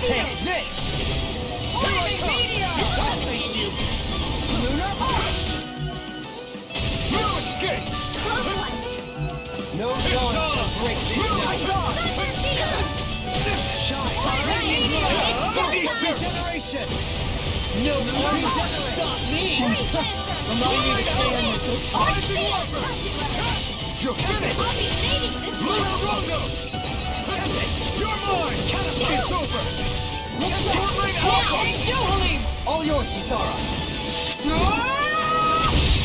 Take this! Flaming meteor! I'll face you! Lunar Arch! No escape! Close one. No one shall break this now. Regeneration! No more regeneration! Stop me! Remind me to stay on your toes. Rising Wiper! You're finished! I'll be saving this one. Lunar Rondo! You're mine! It's over! Sword Ring Alpha! Dueling! All yours, Kisara!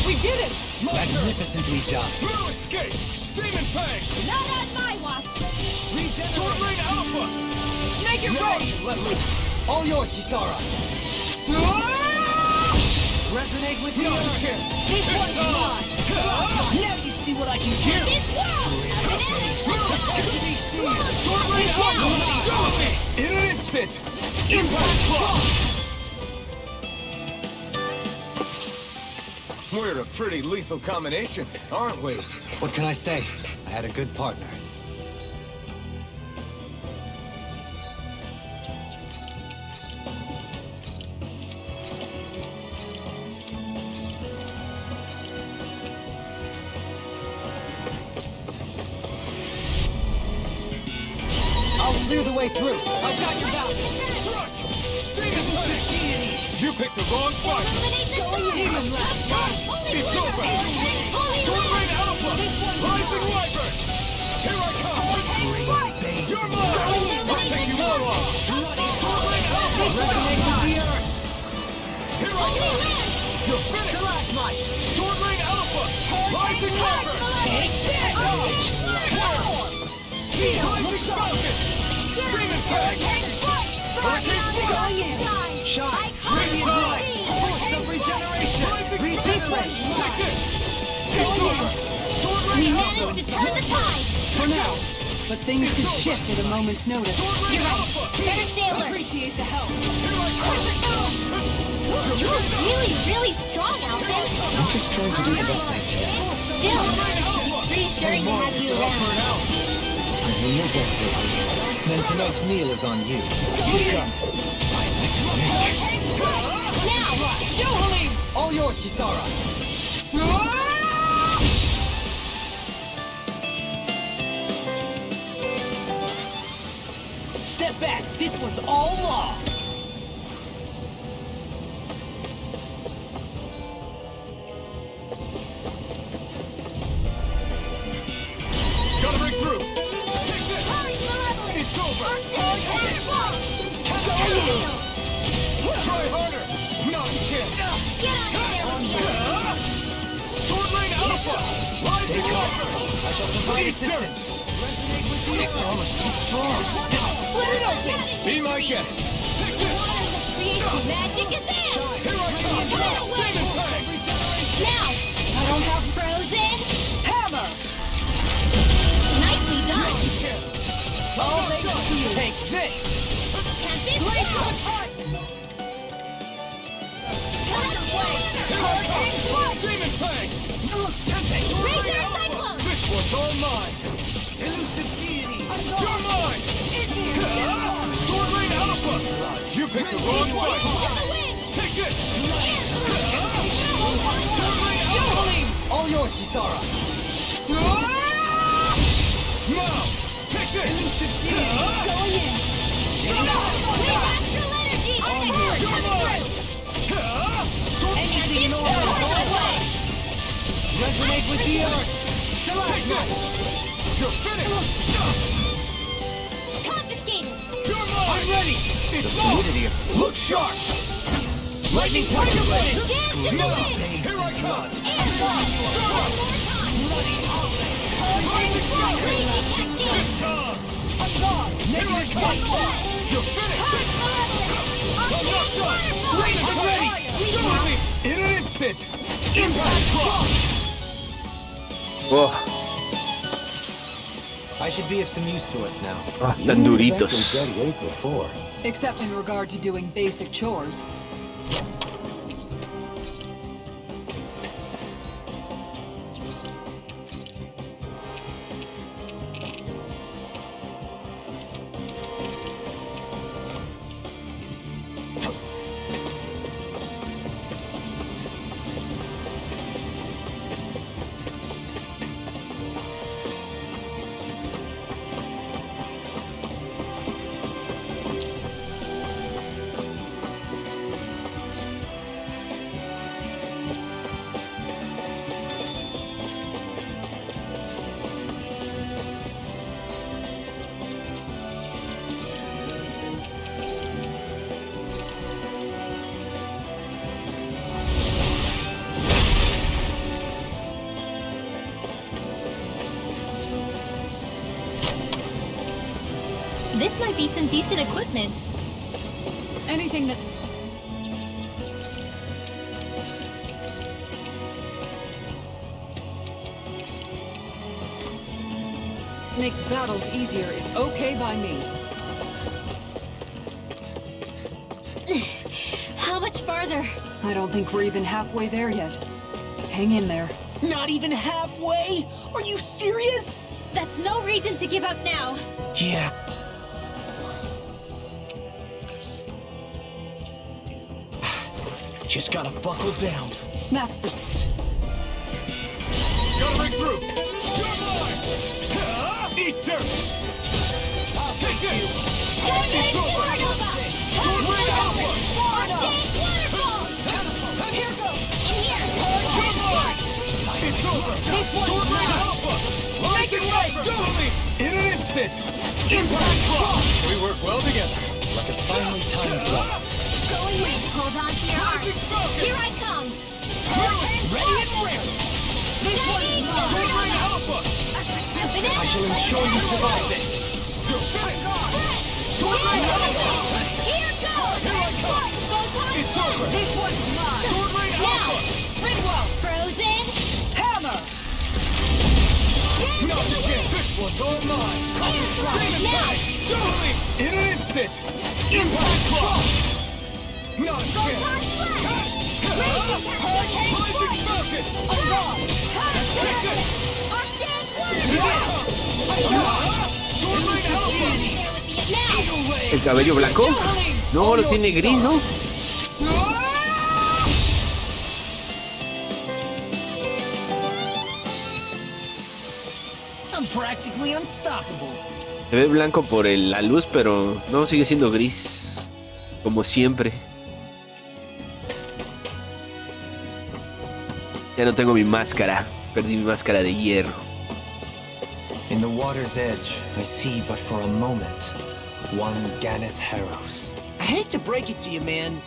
We did it! Magnificently done. No escape! Demon Fang! Not on my watch. Sword Ring Alpha! Make it Now ready! you let loose. All yours, Kisara! Resonate with the earth. This one's mine! Now you see what I can do. This world of an Sword Ring Alpha! In an instant! Impact Block! We're a pretty lethal combination, aren't we? What can I say? I had a good partner. I'll clear the way through. I've got your back! Demon Fang! You picked the wrong fight! Demon Blast! It's over! Sword Ring Alpha! Rising Wiper! Here I come! You're mine! I'll take you all off! Sword Ring Alpha! Resonate with the earth. Here I come! You're finished! Sword Ring Alpha! Rising Wiper! Take this! Rising Falcon! Demon Fang! Going in! Shine. Radiant light. Force of regeneration. Regeneration. Take this! It's over! Sword We Ring managed Alpha! to turn the tide. For now. But things could shift at a moment's notice. Sword Ring Alpha! Better stay alert. Appreciate the help. Here I come! You're really strong, Alvin. I'm just trying to do the best I can. Still, reassuring to have you around. I mean, you're definitely. Then tonight's meal is on you. Now! Dueling! All yours, Kisara. Step back. This one's all law. Gotta break through! Take this! It's over! Try harder! Not shit! Sword Ring Alpha! Rising Wiper! I shall provide assistance. It's almost too strong. Be my guest! Take this! Magic is in! Here I come! Demon Fang! Now, I don't have frozen. Hammer! Nicely done. All thanks to you! Take this. Can't this work? Here I come! Demon Fang! Razor Cyclone! This one's all mine! Elusive deity. You're mine! Sword Ring Alpha! You picked the wrong fight! Take this! Dueling! All yours, Kisara. Now! Take this! Going in! Natural energy! You're mine! Anything away! Resonate with the earth. Take this! You're finished! Confiscated! You're mine! I'm ready. It's mine! Fluidity of Look sharp! Lightning Tiger Blade! No! Here I come! This time! Here I come! You're finished! I'm not done! I'm ready! In an instant! Impact Drop! Oh, I should be of some use to us now. ah, You tan weren't duritos. exactly dead weight before. Except in regard to doing basic chores. This might be some decent equipment. Anything that... makes battles easier is okay by me. How much farther? I don't think we're even halfway there yet. Hang in there. Not even halfway? Are you serious? That's no reason to give up now. Yeah. Just gotta buckle down. That's the... Gotta break through! You're mine! Eat dirt! I'll take this! It's over! Sword Ring Alpha! Here goes! You're mine! It's over! Sword Ring Alpha! Rising Wyvern! In an instant! Impact Drop! We work well together. Like a finely timed block. Going in. Hold on to your arms. Here I come. Ready and ready! This one's mine. Sword Ring Alpha! I shall ensure you survive this. You're finished! Sword Ring Alpha! Here goes. Here I come! It's over! This one's mine! Sword Ring Alpha! Ridwell! Frozen. Hammer! Not a chance! This one's all mine! Totally! In an instant! Impact Drop! Not a chance! Rising Falcon! I'm gone! Take this! Sword Ring Alpha! ¿El cabello blanco? No, lo tiene gris, ¿no? I'm practically unstoppable. Se ve blanco por la luz, pero no, sigue siendo gris. Como siempre. Ya no tengo mi máscara. Perdí mi máscara de hierro. In the water's edge, I see but for a moment one Ganeth Harrows. I hate to break it to you, man.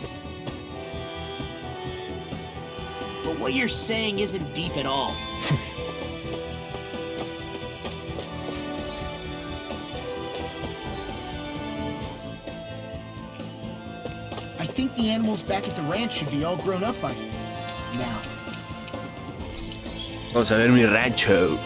But what you're saying isn't deep at all. I think the animals back at the ranch should be all grown up by now. Vamos a ver mi rancho.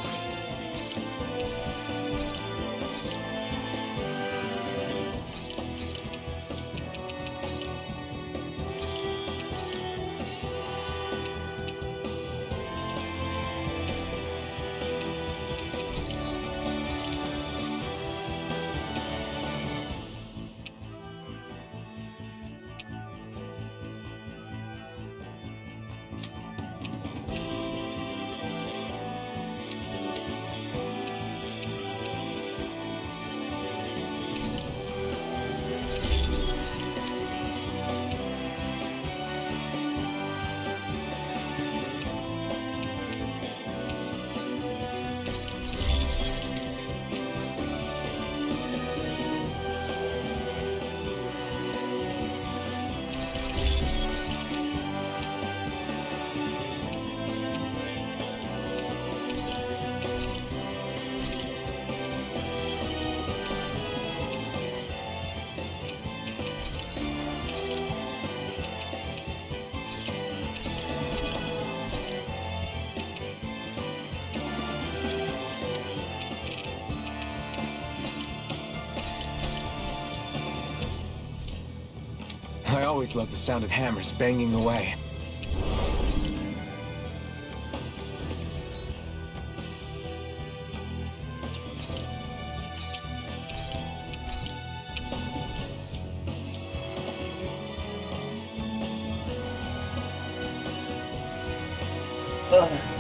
I always loved the sound of hammers banging away.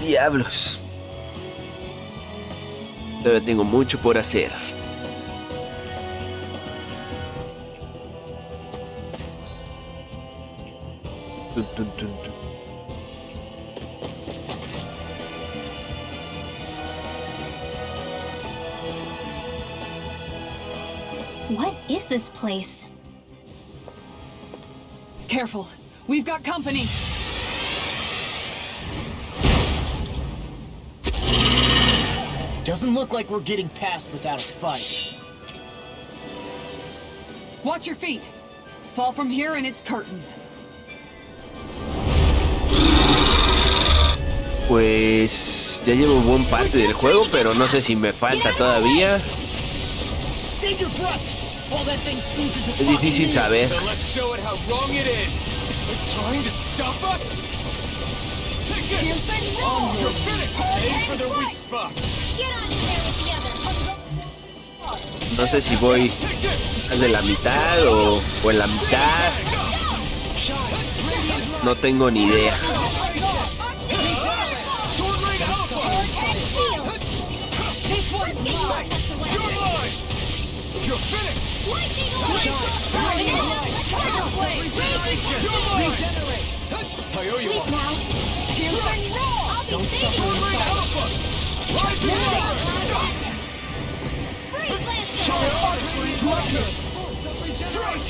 Diablos. Todavía tengo mucho por hacer. Tun, tun, tun, tun. What is this place? Careful. We've got company. Doesn't look like we're getting past without a fight. Watch your feet. Fall from here and it's curtains. Pues ya llevo buen parte del juego, pero no sé si me falta todavía. Save your breath while that thing squeezes Es difícil saber. Then let's show it how wrong it is. Is it trying to stop us? Take it! You're finished! Aim for the weak spot! Get on in there with the others. No sé si voy al de la mitad o en la mitad. No tengo ni idea. You're finished! I owe you one. Don't suffer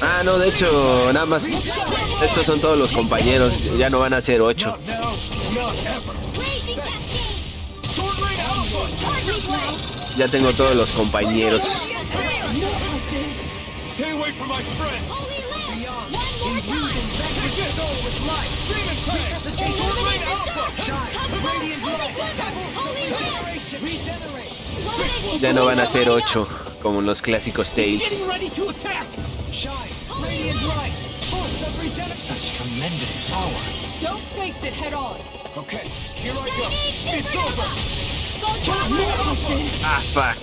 Ah, no, de hecho, nada más. Estos son todos los compañeros. Ya no van a ser 8. Not now, not ever. Ya tengo todos los compañeros. Stay away from my friend. Ya no van a ser 8 como en los clásicos Tales. Getting ready to attack! Such tremendous power. Don't face it head on. Okay, here I go. It's over. Ah, fuck.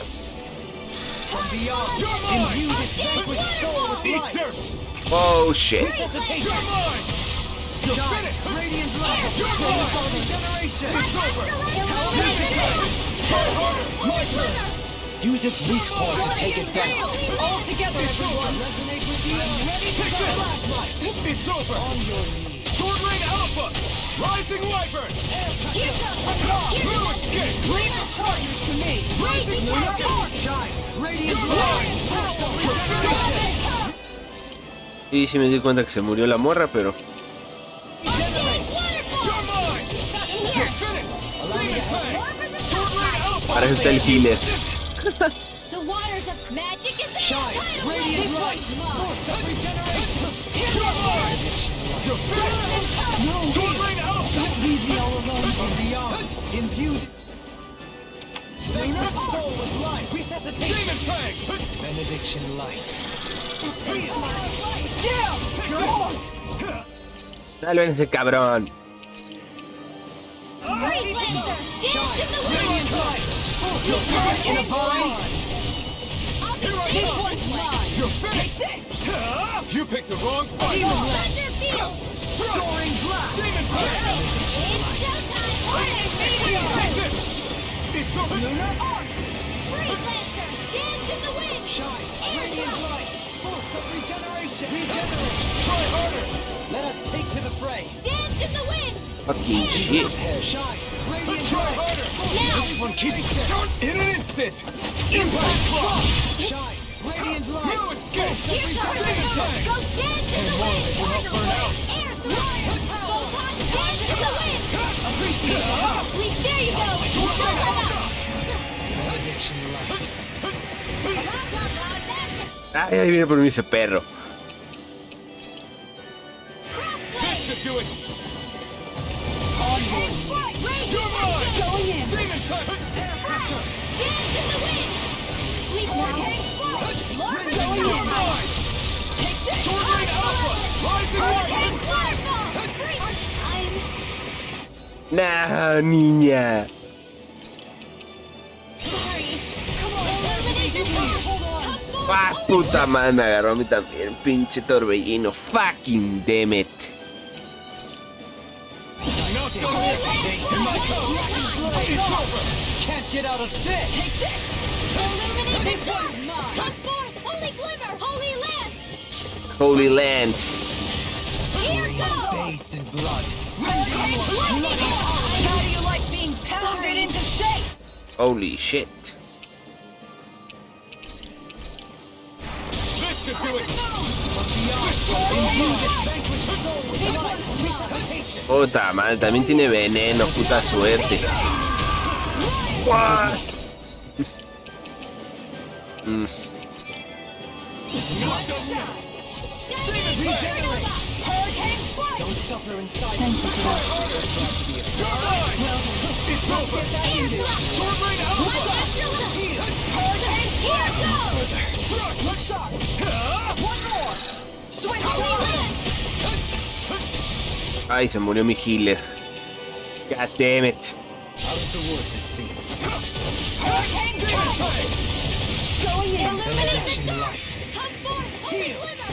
You're mine. Eat dirt. Oh, shit. You're mine. You're finished. You're mine. It's over. Try harder. My turn. Use its weak point to take it down. All together, everyone. Take this. It's over. Sword Rain Alpha. Rising Wyvern. No escape. Leave the charges to me. Rising Falcon. You're mine. You're finished. Y sí me di cuenta que se murió la morra, pero You're mine. You're finished. Demon Fang. Sword Rain Alpha. para eso está el healer. The waters of magic is Shine. Radiant light. You're mine. You're finished. Sword Rain Alpha. Don't leave me all alone. From beyond. Imbued. Soul with light. Resuscitation. Demon Fang. Benediction light. Yeah! You're lost! Dale, ven ese cabrón. Radiant light. You're finished. In a bind. Here I This come. one's mine! You're finished. You picked the wrong fight. Soaring blast. Demon Fang. Take this. It's over. Shine. Radiant light. Force of regeneration. Try harder. Let us take to the fray. Fucking shit. Shine. Radiant try harder. This one keeps shot in an instant. Impact block. Shine. Radiant light. No escape. Demon Fang. And one that will not burn out. Benediction light. Ay, ahí viene por mí ese perro. This should do it. You're mine. Demon Fang. You're mine. Sword Rain Alpha. Rising Nah, niña. Ah, puta madre, me agarró a mí también. Pinche torbellino. Fucking damn it. Can't get out of this! Take this! Illuminate this one! Come forth! Holy glimmer! Holy lance! Holy Lance. Here goes! Bathed in blood. How do you like being pounded into shape? Holy shit. This should do it! Puta madre, también tiene veneno, puta suerte. What? Don't suffer inside. It's over! Sword Rain Alpha! Look sharp! One more! Switch Ay, se murió mi healer. God damn it. Out of the woods, it seems. Hurricane Blast! Going in! Benediction light. Come forth! Holy glimmer!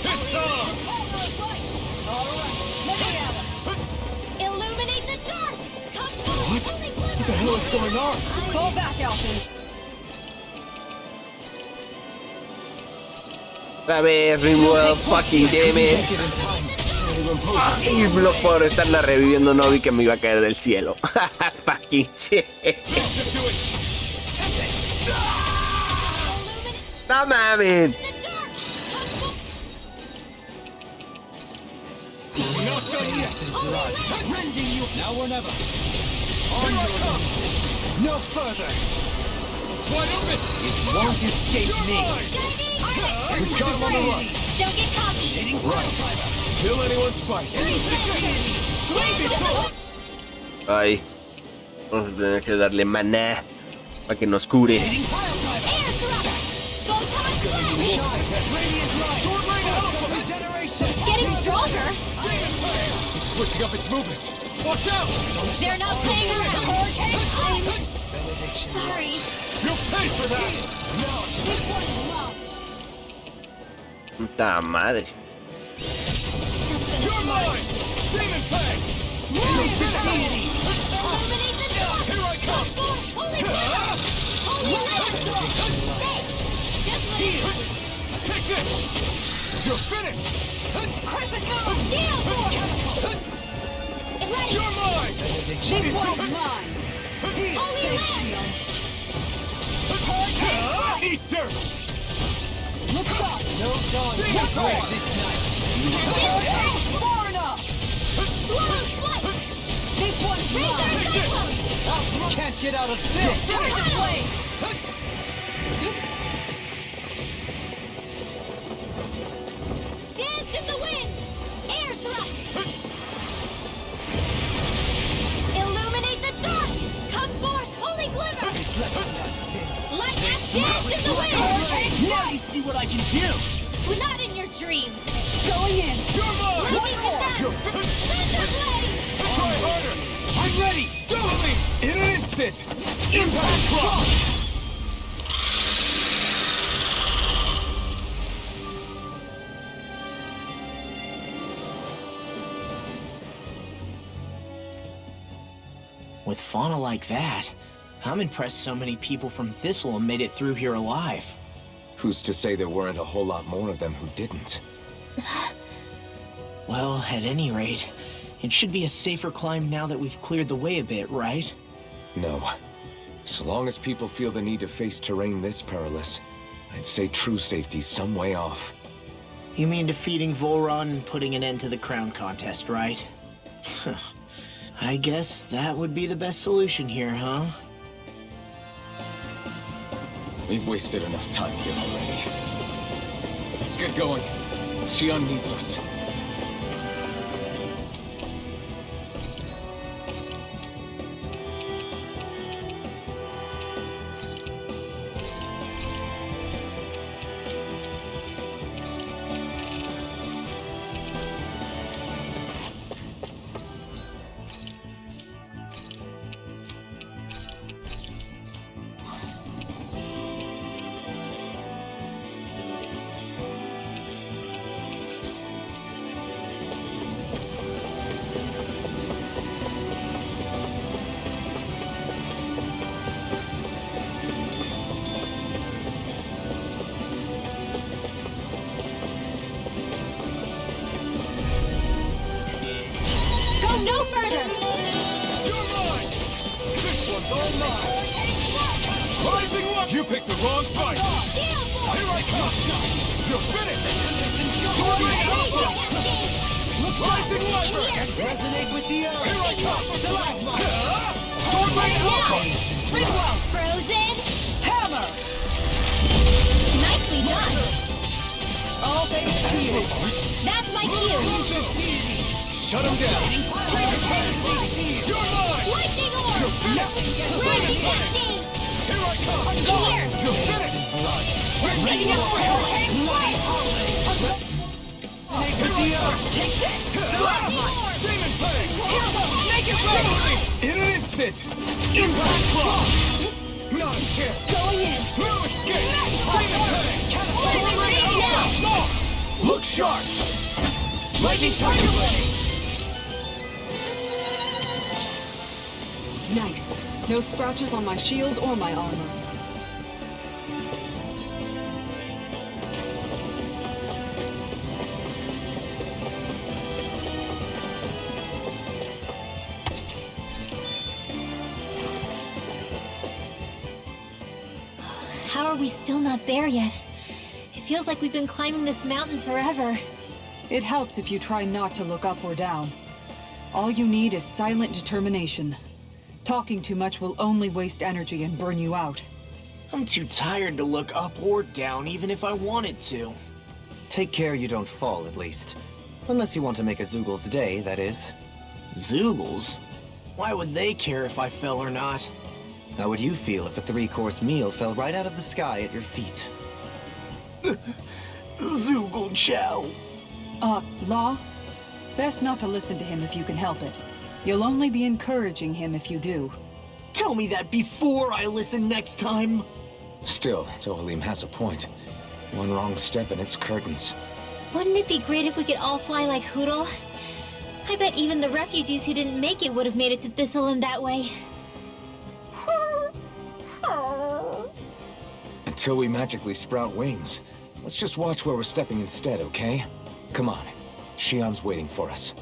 Alright, let me have it! Illuminate the dark! Come forth! What? Holy glimmer! What the hell is going on? Fall back, Alton! A ver, Rimwell, fucking damn it. Y por estarla reviviendo no vi que me iba a caer del cielo. Fucking shit. No mames. Not done yet! Rending you now or never. On your way. No further. It's wide open! It won't escape me. We got him on the run! Don't get cocky! Kill anyone's fight! Ay. Vamos a tener que darle maná para que nos cure. Air thrust! Photon flash! Getting stronger! It's switching up its movements! Watch out! They're not playing around! I'm sorry. You'll pay for that! This one's lost. Puta madre. You're mine! Demon Fang! Illuminate the dark! Here I come! Holy glimmer! Holy lance! Just leave! Take this! You're finished! Crescent Steel Force! Ready! You're mine! This one's mine! Holy lance! Eat dirt! Look sharp! No dawn Demon Fang! this night. Far enough! Slow flight! This one's mine! Can't get out of this. Dark blade! Dance in the wind! Air thrust! Illuminate the dark! Come forth, holy glimmer! Let us dance in the wind! Now you see what I can do! We're not in your dreams! Going in! You're mine! One more! You're finished! Thunder blade! Try harder! I'm ready! Do me! In an instant! Impact Cross! With fauna like that, I'm impressed so many people from Thistle made it through here alive. Who's to say there weren't a whole lot more of them who didn't? Well, at any rate, it should be a safer climb now that we've cleared the way a bit, right? No. So long as people feel the need to face terrain this perilous, I'd say true safety's some way off. You mean defeating Volron and putting an end to the crown contest, right? I guess that would be the best solution here, huh? We've wasted enough time here already. Let's get going. Xion needs us. You picked the wrong fight! Here I come! You're finished! Sword Rain Alpha! Rising Wyvern! Resonate with the earth. Here I come! Sword Rain Alpha! Frozen! Hammer! Nicely done! All thanks to you. That's my cue! Shut him down! You're mine! Lightning orb! Rising cascade! Here I come! Here! You're finished! Ready up for hurricane flight! Take this! Demon Fang! Make it rain! In an instant! Impact Block! Not a chance! Going in! No escape! Demon Fang! Lightning rain now! Look sharp! Lightning Tiger Blade! Nice. No scratches on my shield or my armor. How are we still not there yet? It feels like we've been climbing this mountain forever. It helps if you try not to look up or down. All you need is silent determination. Talking too much will only waste energy and burn you out. I'm too tired to look up or down, even if I wanted to. Take care you don't fall, at least. Unless you want to make a Zoogel's day, that is. Zoogles? Why would they care if I fell or not? How would you feel if a 3-course meal fell right out of the sky at your feet? Zoogle Chow. Law? Best not to listen to him if you can help it. You'll only be encouraging him if you do. Tell me that before I listen next time. Still, Tohalim has a point. One wrong step and it's curtains. Wouldn't it be great if we could all fly like Hootle? I bet even the refugees who didn't make it would have made it to Thistleum that way. Until we magically sprout wings. Let's just watch where we're stepping instead, okay? Come on. Shion's waiting for us.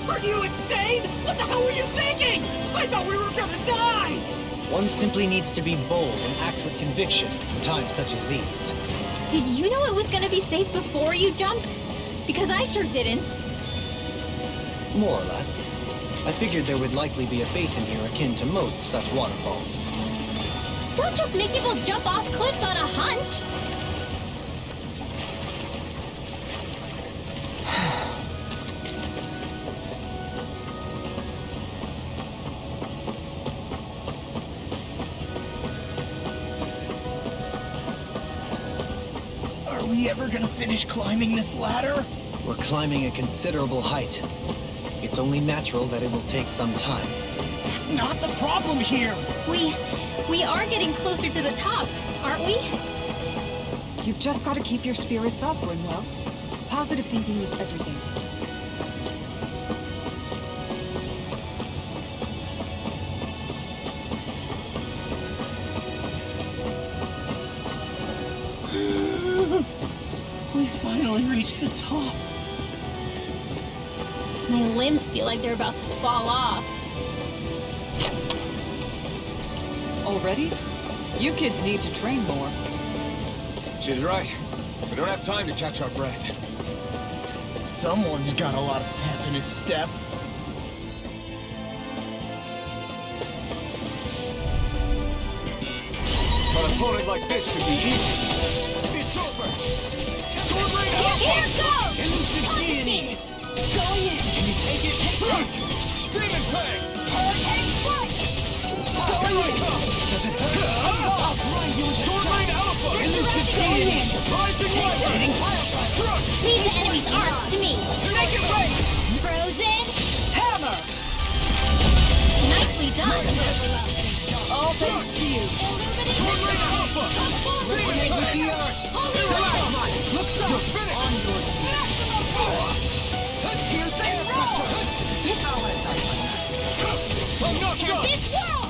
Are you insane? What the hell were you thinking? I thought we were gonna die! One simply needs to be bold and act with conviction in times such as these. Did you know it was gonna be safe before you jumped? Because I sure didn't. More or less. I figured there would likely be a basin here akin to most such waterfalls. Don't just make people jump off cliffs on a hunch! Are we ever gonna finish climbing this ladder? We're climbing a considerable height. It's only natural that it will take some time. That's not the problem here! We are getting closer to the top, aren't we? You've just got to keep your spirits up, Brimwell. Positive thinking is everything. We finally reached the top. My limbs feel like they're about to fall off. Already? You kids need to train more. She's right. We don't have time to catch our breath. Someone's got a lot of pep in his step. An opponent like this should be easy. It's over! Sword Rain Alpha! Here goes! Elusive deity! Going in! Can you take it? Demon Fang! Hurricane flight! Here I come! I'll grind you with Sword Rain Alpha! elusive deity! Rising Wyvern! Struck! Leave the enemy's arms to me! Make it rain! Frozen! Hammer! All thanks to you. Sword Rain Alpha! Resonate with the earth! Look sharp! You're finished! On your piercing roll! I'm not done!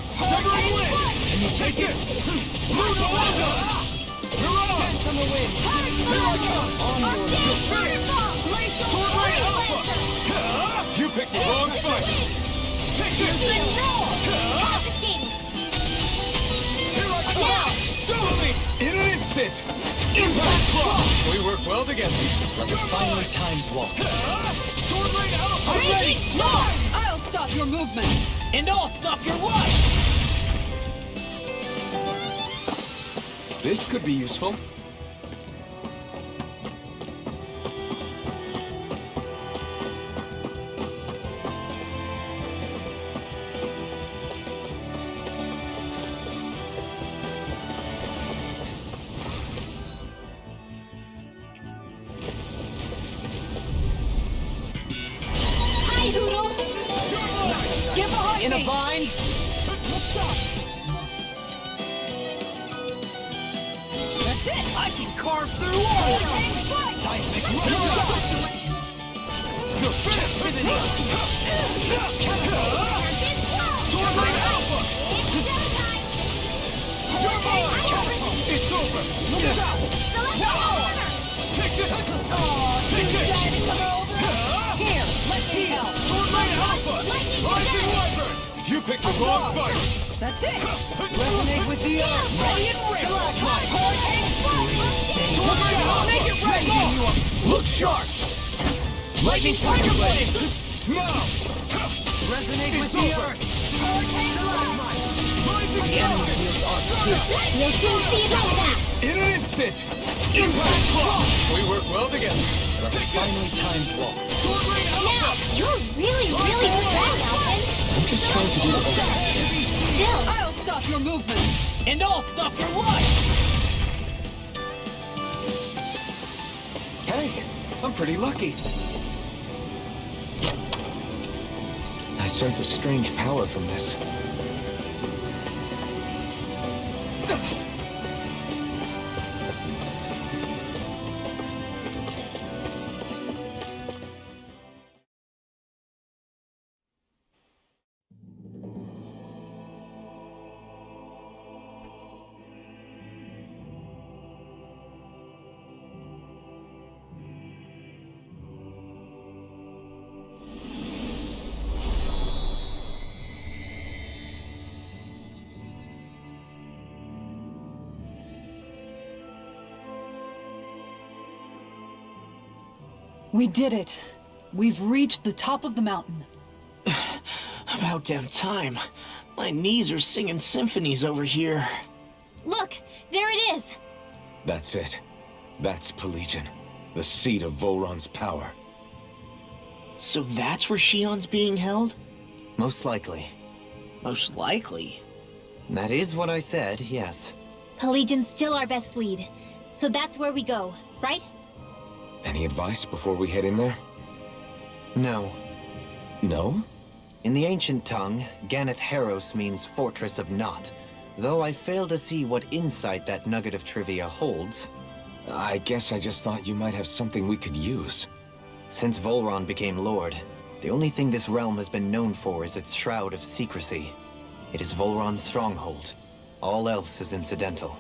Severing wind! Can you take it? Moderada! You're on! Dance on the wind! Here I come! On your you're finished! Sword Rain Alpha! You picked the wrong fight! Take this! Here I come! Do me! In an instant! Impact Cross! We work well together. Let us finally timed walk. Sword Rain Alpha! I'm ready! I'll stop your movement! And I'll stop your life! This could be useful. Hi, Doodle! Give a heartbeat! In a vine? Look sharp! That's it! I can carve through all of them! Seismic roll! You're finished! Sword Rain Alpha! You're mine! It's over! Look sharp! Take this! Take this! Here, let's see help! Sword Rain Alpha! Rising Wyvern! You picked the wrong fight! That's it! Resonate with the earth! Radiant Ring! Sword Rain Alpha! Make it ready! Look sharp! Lightning Tiger Blade! Now! Resonate with It's the over! earth! Rising The enemy Dragon! feels awesome. You'll soon see about that. In an instant! Impact Cross! We work well together. Let us finally timed walk. Sword Rain Now, Alpha! you're really strong, Alvin. I'm just trying to do the best. Still, I'll stop your movement! And I'll stop your life! Hey, I'm pretty lucky. I sense a strange power from this. We did it! We've reached the top of the mountain. About damn time. My knees are singing symphonies over here. look, there it is. That's it. That's Pelegion, the seat of Volron's power. So that's where Shion's being held? Most likely. Most likely. That is what I said, yes. Pelegion's still our best lead. So that's where we go, right? Any advice before we head in there? No. No? In the ancient tongue, Ganeth Heros means Fortress of Naught. Though I fail to see what insight that nugget of trivia holds. I guess I just thought you might have something we could use. Since Volron became Lord, the only thing this realm has been known for is its shroud of secrecy. It is Volron's stronghold. All else is incidental.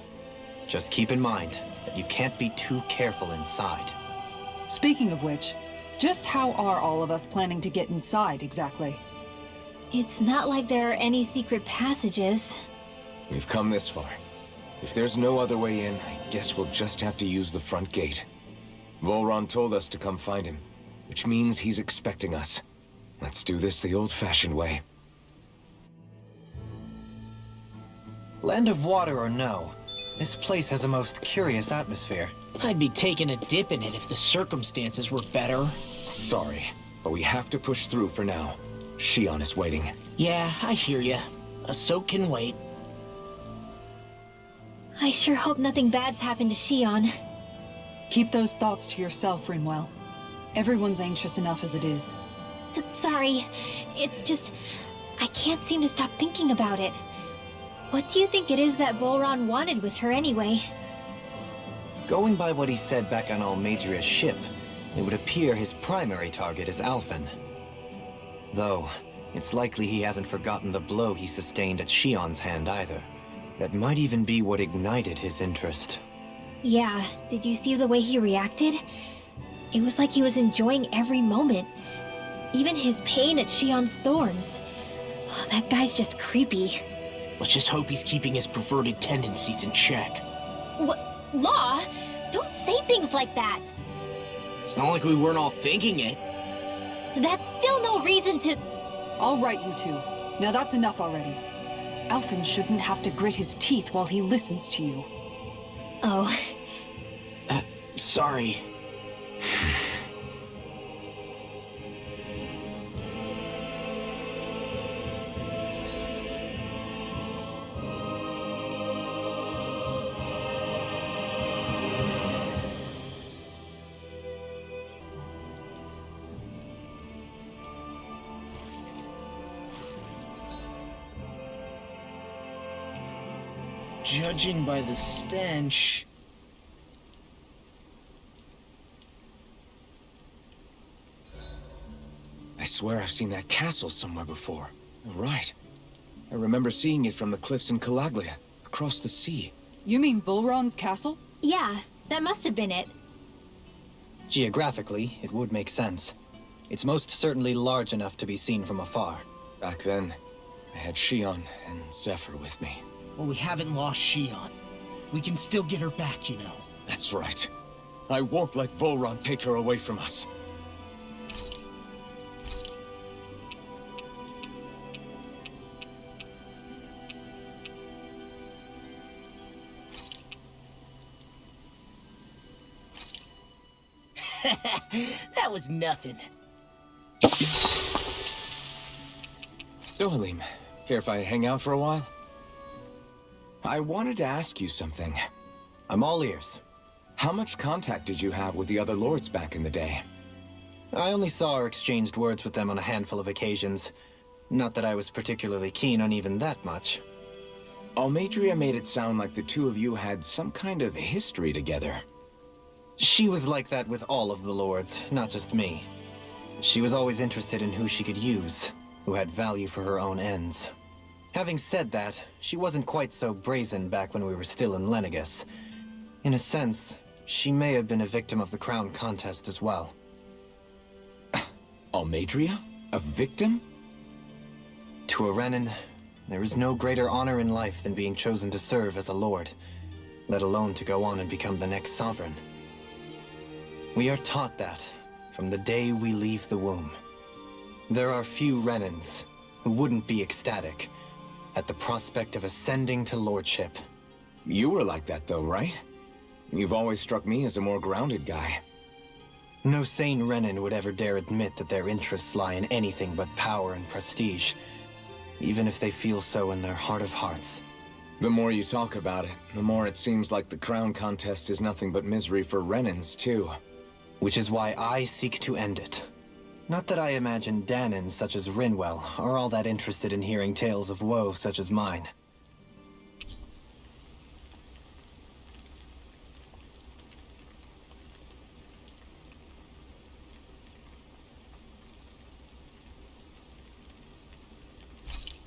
Just keep in mind that you can't be too careful inside. Speaking of which, just how are all of us planning to get inside exactly? It's not like there are any secret passages. We've come this far. If there's no other way in, I guess we'll just have to use the front gate. Volron told us to come find him, which means he's expecting us. Let's do this the old-fashioned way. Land of water or no, this place has a most curious atmosphere. I'd be taking a dip in it if the circumstances were better. Sorry, but we have to push through for now. Shion is waiting. Yeah, I hear ya. A soak can wait. I sure hope nothing bad's happened to Shion. Keep those thoughts to yourself, Rinwell. Everyone's anxious enough as it is. Sorry. It's just... I can't seem to stop thinking about it. What do you think it is that Volron wanted with her anyway? Going by what he said back on Almadria's ship, it would appear his primary target is Alphen. Though, it's likely he hasn't forgotten the blow he sustained at Shion's hand either. That might even be what ignited his interest. Yeah, did you see the way he reacted? It was like he was enjoying every moment. Even his pain at Shion's thorns. Oh, that guy's just creepy. Let's just hope he's keeping his perverted tendencies in check. What? Law? Don't say things like that! It's not like we weren't all thinking it. That's still no reason to... All right, you two. Now that's enough already. Alphen shouldn't have to grit his teeth while he listens to you. Oh. Sorry. Judging by the stench... I swear I've seen that castle somewhere before. Right. I remember seeing it from the cliffs in Calaglia, across the sea. You mean Volron's castle? Yeah, that must have been it. Geographically, it would make sense. It's most certainly large enough to be seen from afar. Back then, I had Shion and Zephyr with me. Well, we haven't lost Shion. We can still get her back, you know. That's right. I won't let Volron take her away from us. That was nothing. Dohalim, care if I hang out for a while? I wanted to ask you something. I'm all ears. How much contact did you have with the other lords back in the day? I only saw or exchanged words with them on a handful of occasions. Not that I was particularly keen on even that much. Almadria made it sound like the two of you had some kind of history together. She was like that with all of the lords, not just me. She was always interested in who she could use, who had value for her own ends. Having said that, she wasn't quite so brazen back when we were still in Lenegus. In a sense, she may have been a victim of the crown contest as well. Almadria? A victim? To a Renin, there is no greater honor in life than being chosen to serve as a lord, let alone to go on and become the next sovereign. We are taught that from the day we leave the womb. There are few Renins who wouldn't be ecstatic at the prospect of ascending to lordship. You were like that though, right? You've always struck me as a more grounded guy. No sane Renin would ever dare admit that their interests lie in anything but power and prestige, even if they feel so in their heart of hearts. The more you talk about it, the more it seems like the crown contest is nothing but misery for Renins, too. Which is why I seek to end it. Not that I imagine Danins such as Rinwell are all that interested in hearing tales of woe such as mine.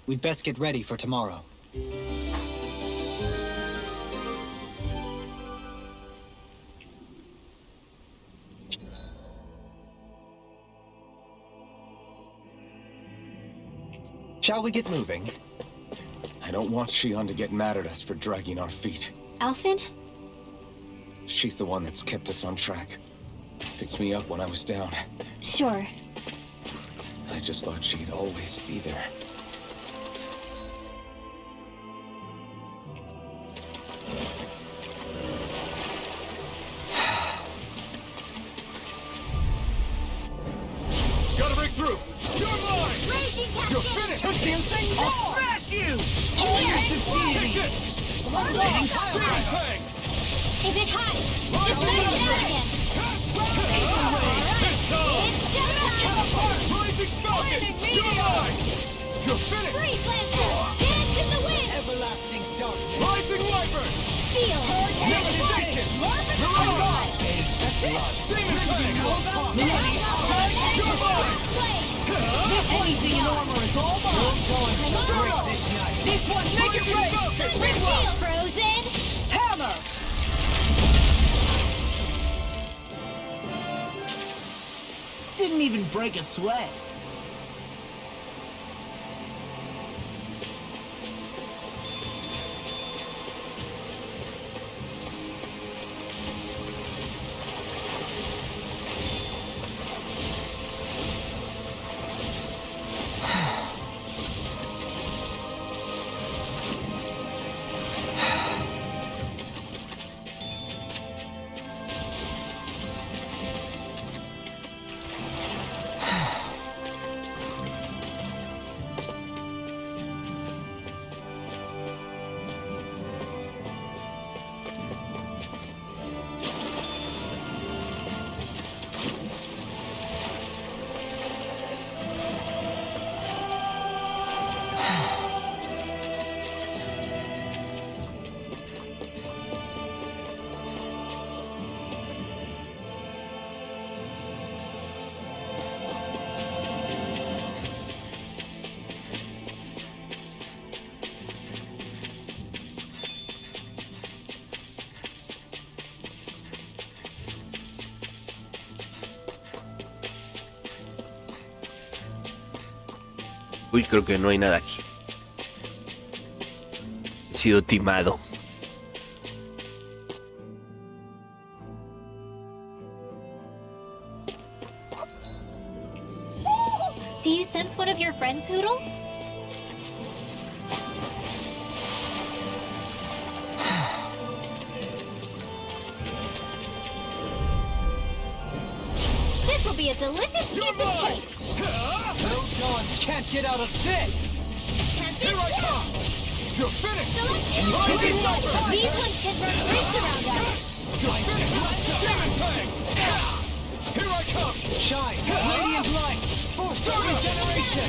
We'd best get ready for tomorrow. Shall we get moving? I don't want Shion to get mad at us for dragging our feet. Alphen? She's the one that's kept us on track. Picked me up when I was down. Sure. I just thought she'd always be there. Gotta break through! You're mine! You're finished! I'll smash you! Take this! Bang! Is it hot? Right Just let it down again. It's It's just Blazing Falcon! You're mine! You're finished! even break a sweat. Uy, creo que no hay nada aquí. He sido timado. Do you sense one of your friends, Hoodle? This will be a delicious piece of cake! Those gods can't get out of this! Here I come! You're finished! These ones can run rings around us! You're finished! Here I come! Shine! Radiant light! Regeneration!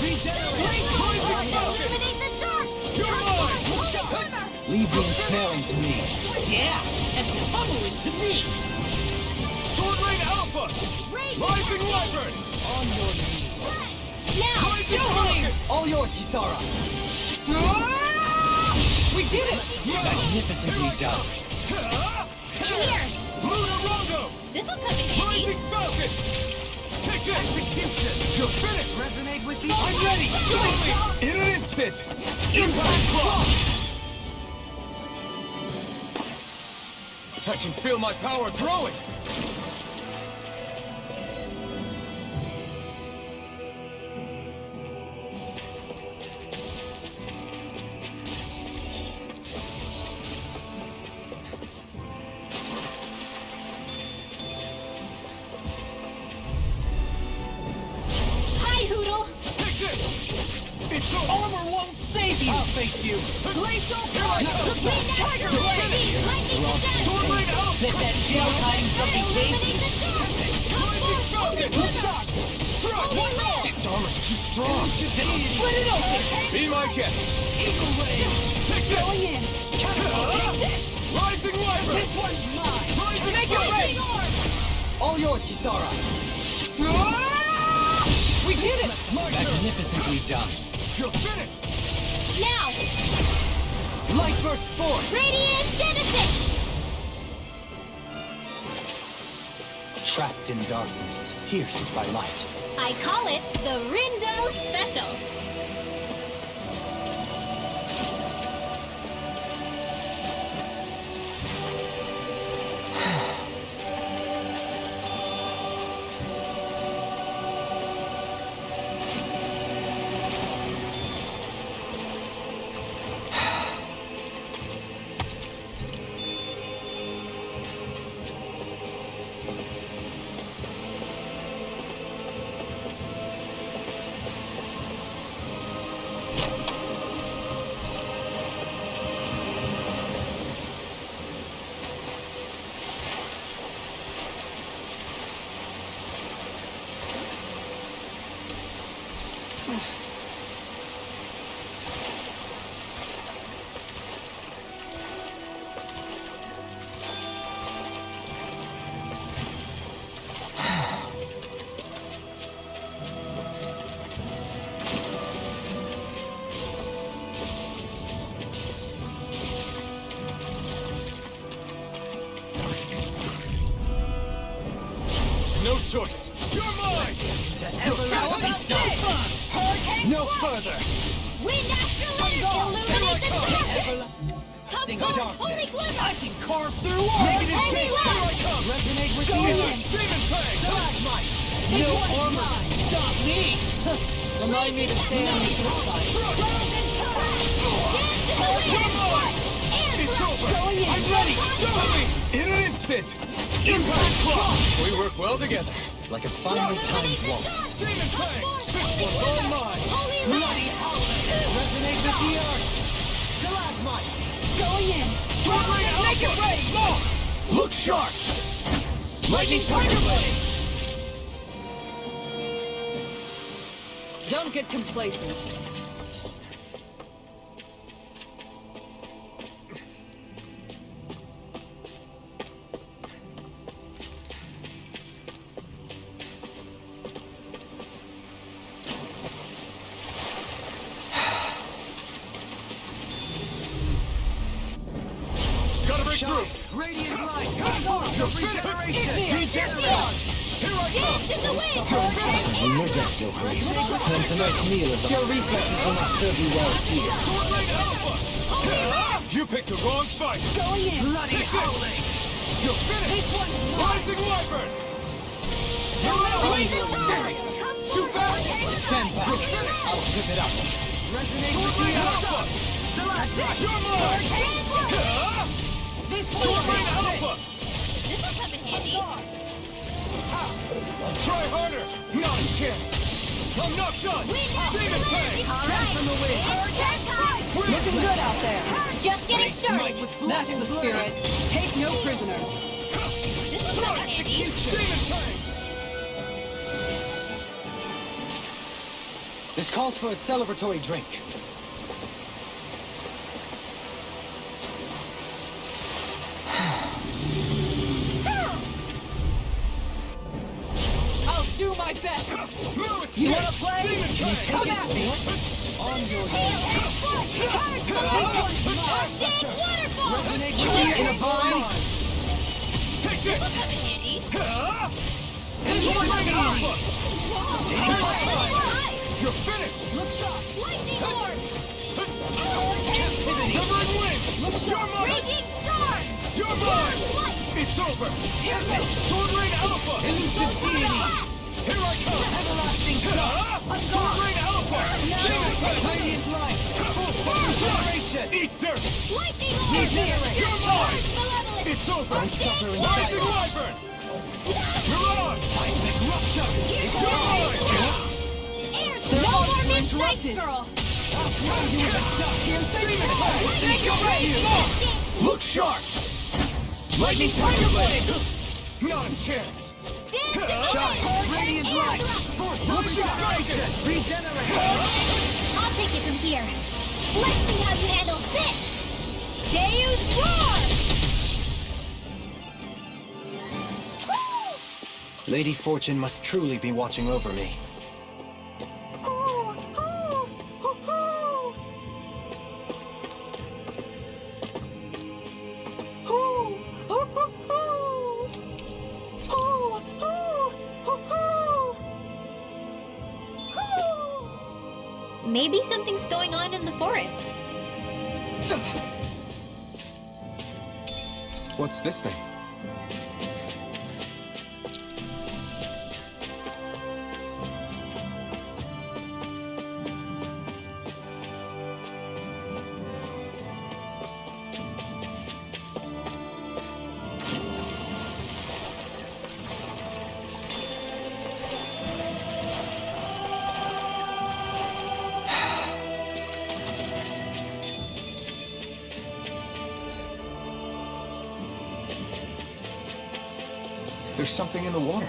Regenerate! Illuminate the dark! You're mine! Leave the ensnaring to me. Yeah, and pummeling to me. Sword Rain Alpha! Rising Wyvern! On your knees. Now! All yours, Kisara. We did it! Magnificently done. Here! Lunar Rondo! This'll come in handy! Rising Falcon! Take this! Execution! You're finished! Resonate with the... I'm ready! In an instant! Impact Block! I can feel my power growing! Hi, Hoodle! Take this! It's over! Armor won't save you. I'll face you. Glacial Blast! Tiger Blade! Lightning Descent! Sword Rain Alpha! Let that shell time something Illuminate tasty. the dark! Rising Falcon! Good shot. Struck! Its armor's too strong. Split it open. Be my guest! Eagle Ray. Take this! Going in. Take this. Rising Wyvern! This one's mine. Rising Make it rain! All yours, Kisara. We did it! Magnificently done. You're finished! Now! Light burst forth. Radiant Genesis! Trapped in darkness, pierced by light. I call it the Rindo Special. No choice! You're mine! No further! Wind astral energy illuminate the sky! Come forth, holy glimmer! I can carve through all! Negative Heavy pitch! light! Here I come! Resonate with the earth! Demon Fang! Stalagmite! No armor can stop me! Remind me to stay on the good side. It's over! I'm ready! Double me! In an instant! Impact Clock! We work well together! Like a finely timed waltz. Demon Fang! This one's all mine! Bloody howling! Resonate with the earth! Stalagmite! Going in. Make it ready! Look sharp! Lightning Tiger Blade! Don't get complacent. Gotta break through! Radiant light! Your regeneration! Regeneration! Here I come! And tonight's meal is your reflexes will not serve you well here. Sword Rain Alpha! You picked the wrong fight! Going in. Bloody howling! You're finished! Rising Wyvern! You're out! Damn it! Too fast! Stand back. I'll zip it up. Resonate with the Alpha! You're mine! Sword Rain Alpha! This will come in handy. Try harder! Not a chance! I'm not done! Demon Fang! Alright. From the wind! Looking good out there. Just getting started. That's the spirit. Take no prisoners. This will come in handy. Demon Fang! This calls for a celebratory drink. I'll do my best. Lewis! You wanna play? Demon Fang! Come at me. On your Waterfall! In a bind! Take This will this! come in handy. Sword Rain Alpha! You're finished! Look sharp! Lightning orb! Severing Wind! You're mine! Raging storm! You're mine! It's over! Sword Rain Alpha! Elusive Deity! Here I come! Everlasting Sword Rain Alpha! Demon Fang! Radiant light! Regeneration! Eat dirt! Lightning You're mine! Malevolent! It's over! Don't suffer in Rising Wyvern! Mirage! Seismic Rupture! You're mine! No more mid-size girl! Demon Fang! Look sharp! Lightning Tiger Blade! Not a chance! Shine! Radiant light! Look sharp! Regenerate! I'll take it from here. Let's see how you handle this! Deus Roar! Lady Fortune must truly be watching over me. Maybe something's going on in the forest. What's this thing? There's something in the water.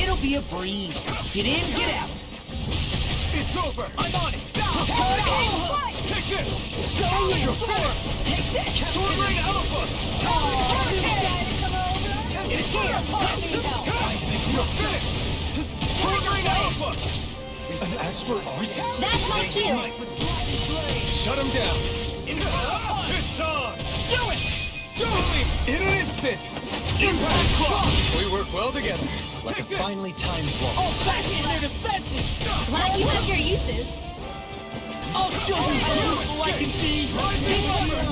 It'll be a breeze. Get in, get out. It's over! I'm on it! Take this! You're finished! Take this! Sword Rain Alpha! It's here! You're finished! Sword Rain Alpha! An astral art? That's my cue! Shut him down! It's on! Do it! In an instant! Impact Clock! We work well together. Like a finely timed All wall. back in their defenses! Glad you have your uses. I'll show you how useful I can be! Rising Wyvern!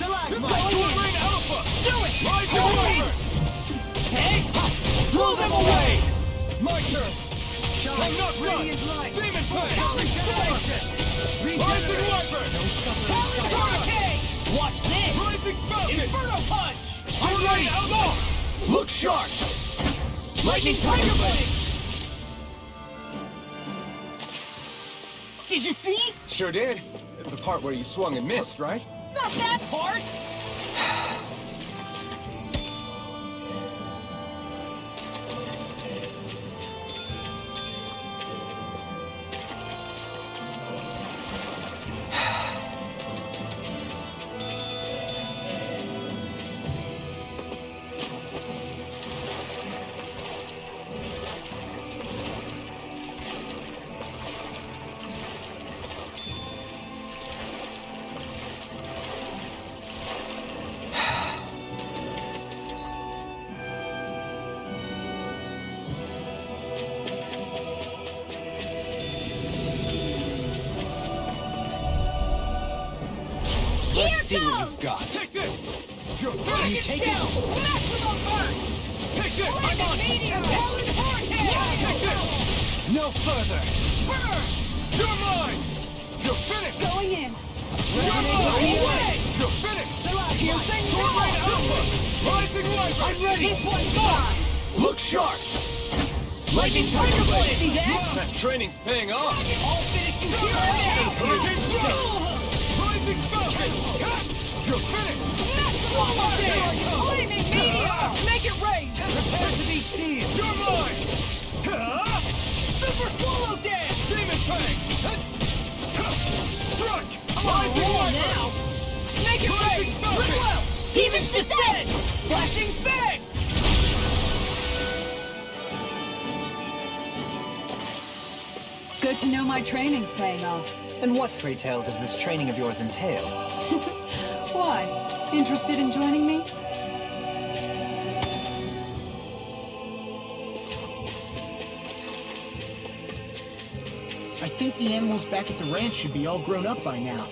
Sword Rain Alpha! Do it! Rising Wyvern! Hey! Blow them away! My turn! I'm not done! Demon Fang! Rising Wyvern! Hurricane! Watch this! Rising Falcon! Inferno Punch! Sword Rain Alpha! Look sharp! Lightning Tiger Tiger Blade! Did you see? Sure did. The part where you swung and missed, right? Not that part! Let's see what you've got. Take this! You're Dragon finished! Tail! Maximum burst! Take this! I'm on Meteor! Talon Vortex! Take this! No further! Burn! You're mine! You're finished! Going in! You're mine! Away! You're finished! Piercing Sword Rain Wall! Alpha! Rising Wyvern! I'm ready! This one's mine! Look sharp! Lightning Tiger Blade! See that? That training's paying off. I'll finish you here! Rising Thrust! Rising Falcon! You're finished! Maximum burst! Flaming Meteor! Make it rain! Prepare to be seized! You're mine! Super Swallow Dance! Demon Fang! Struck! I'm on Rising a roll Wyvern! now! Make it rain! Rising Falcon! Ripwell! Demon's Descent! Flashing Fang! Good to know my training's paying off. And what, pray tell, does this training of yours entail? Why? Interested in joining me? I think the animals back at the ranch should be all grown up by now.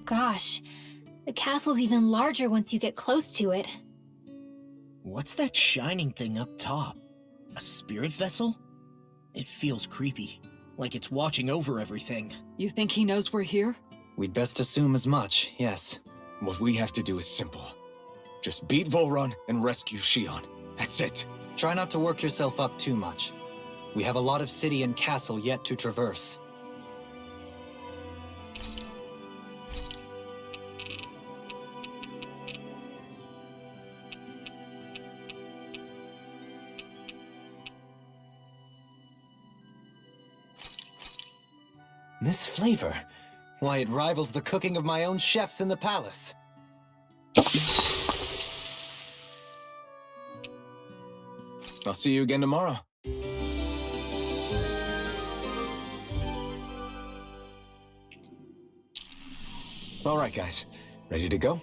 Gosh, the castle's even larger once you get close to it. What's that shining thing up top? A spirit vessel? It feels creepy, like it's watching over everything. You think he knows we're here? We'd best assume as much, yes. What we have to do is simple. Just beat Volron and rescue Shion. That's it. Try not to work yourself up too much. We have a lot of city and castle yet to traverse. This flavor, why, it rivals the cooking of my own chefs in the palace. I'll see you again tomorrow. All right, guys. Ready to go?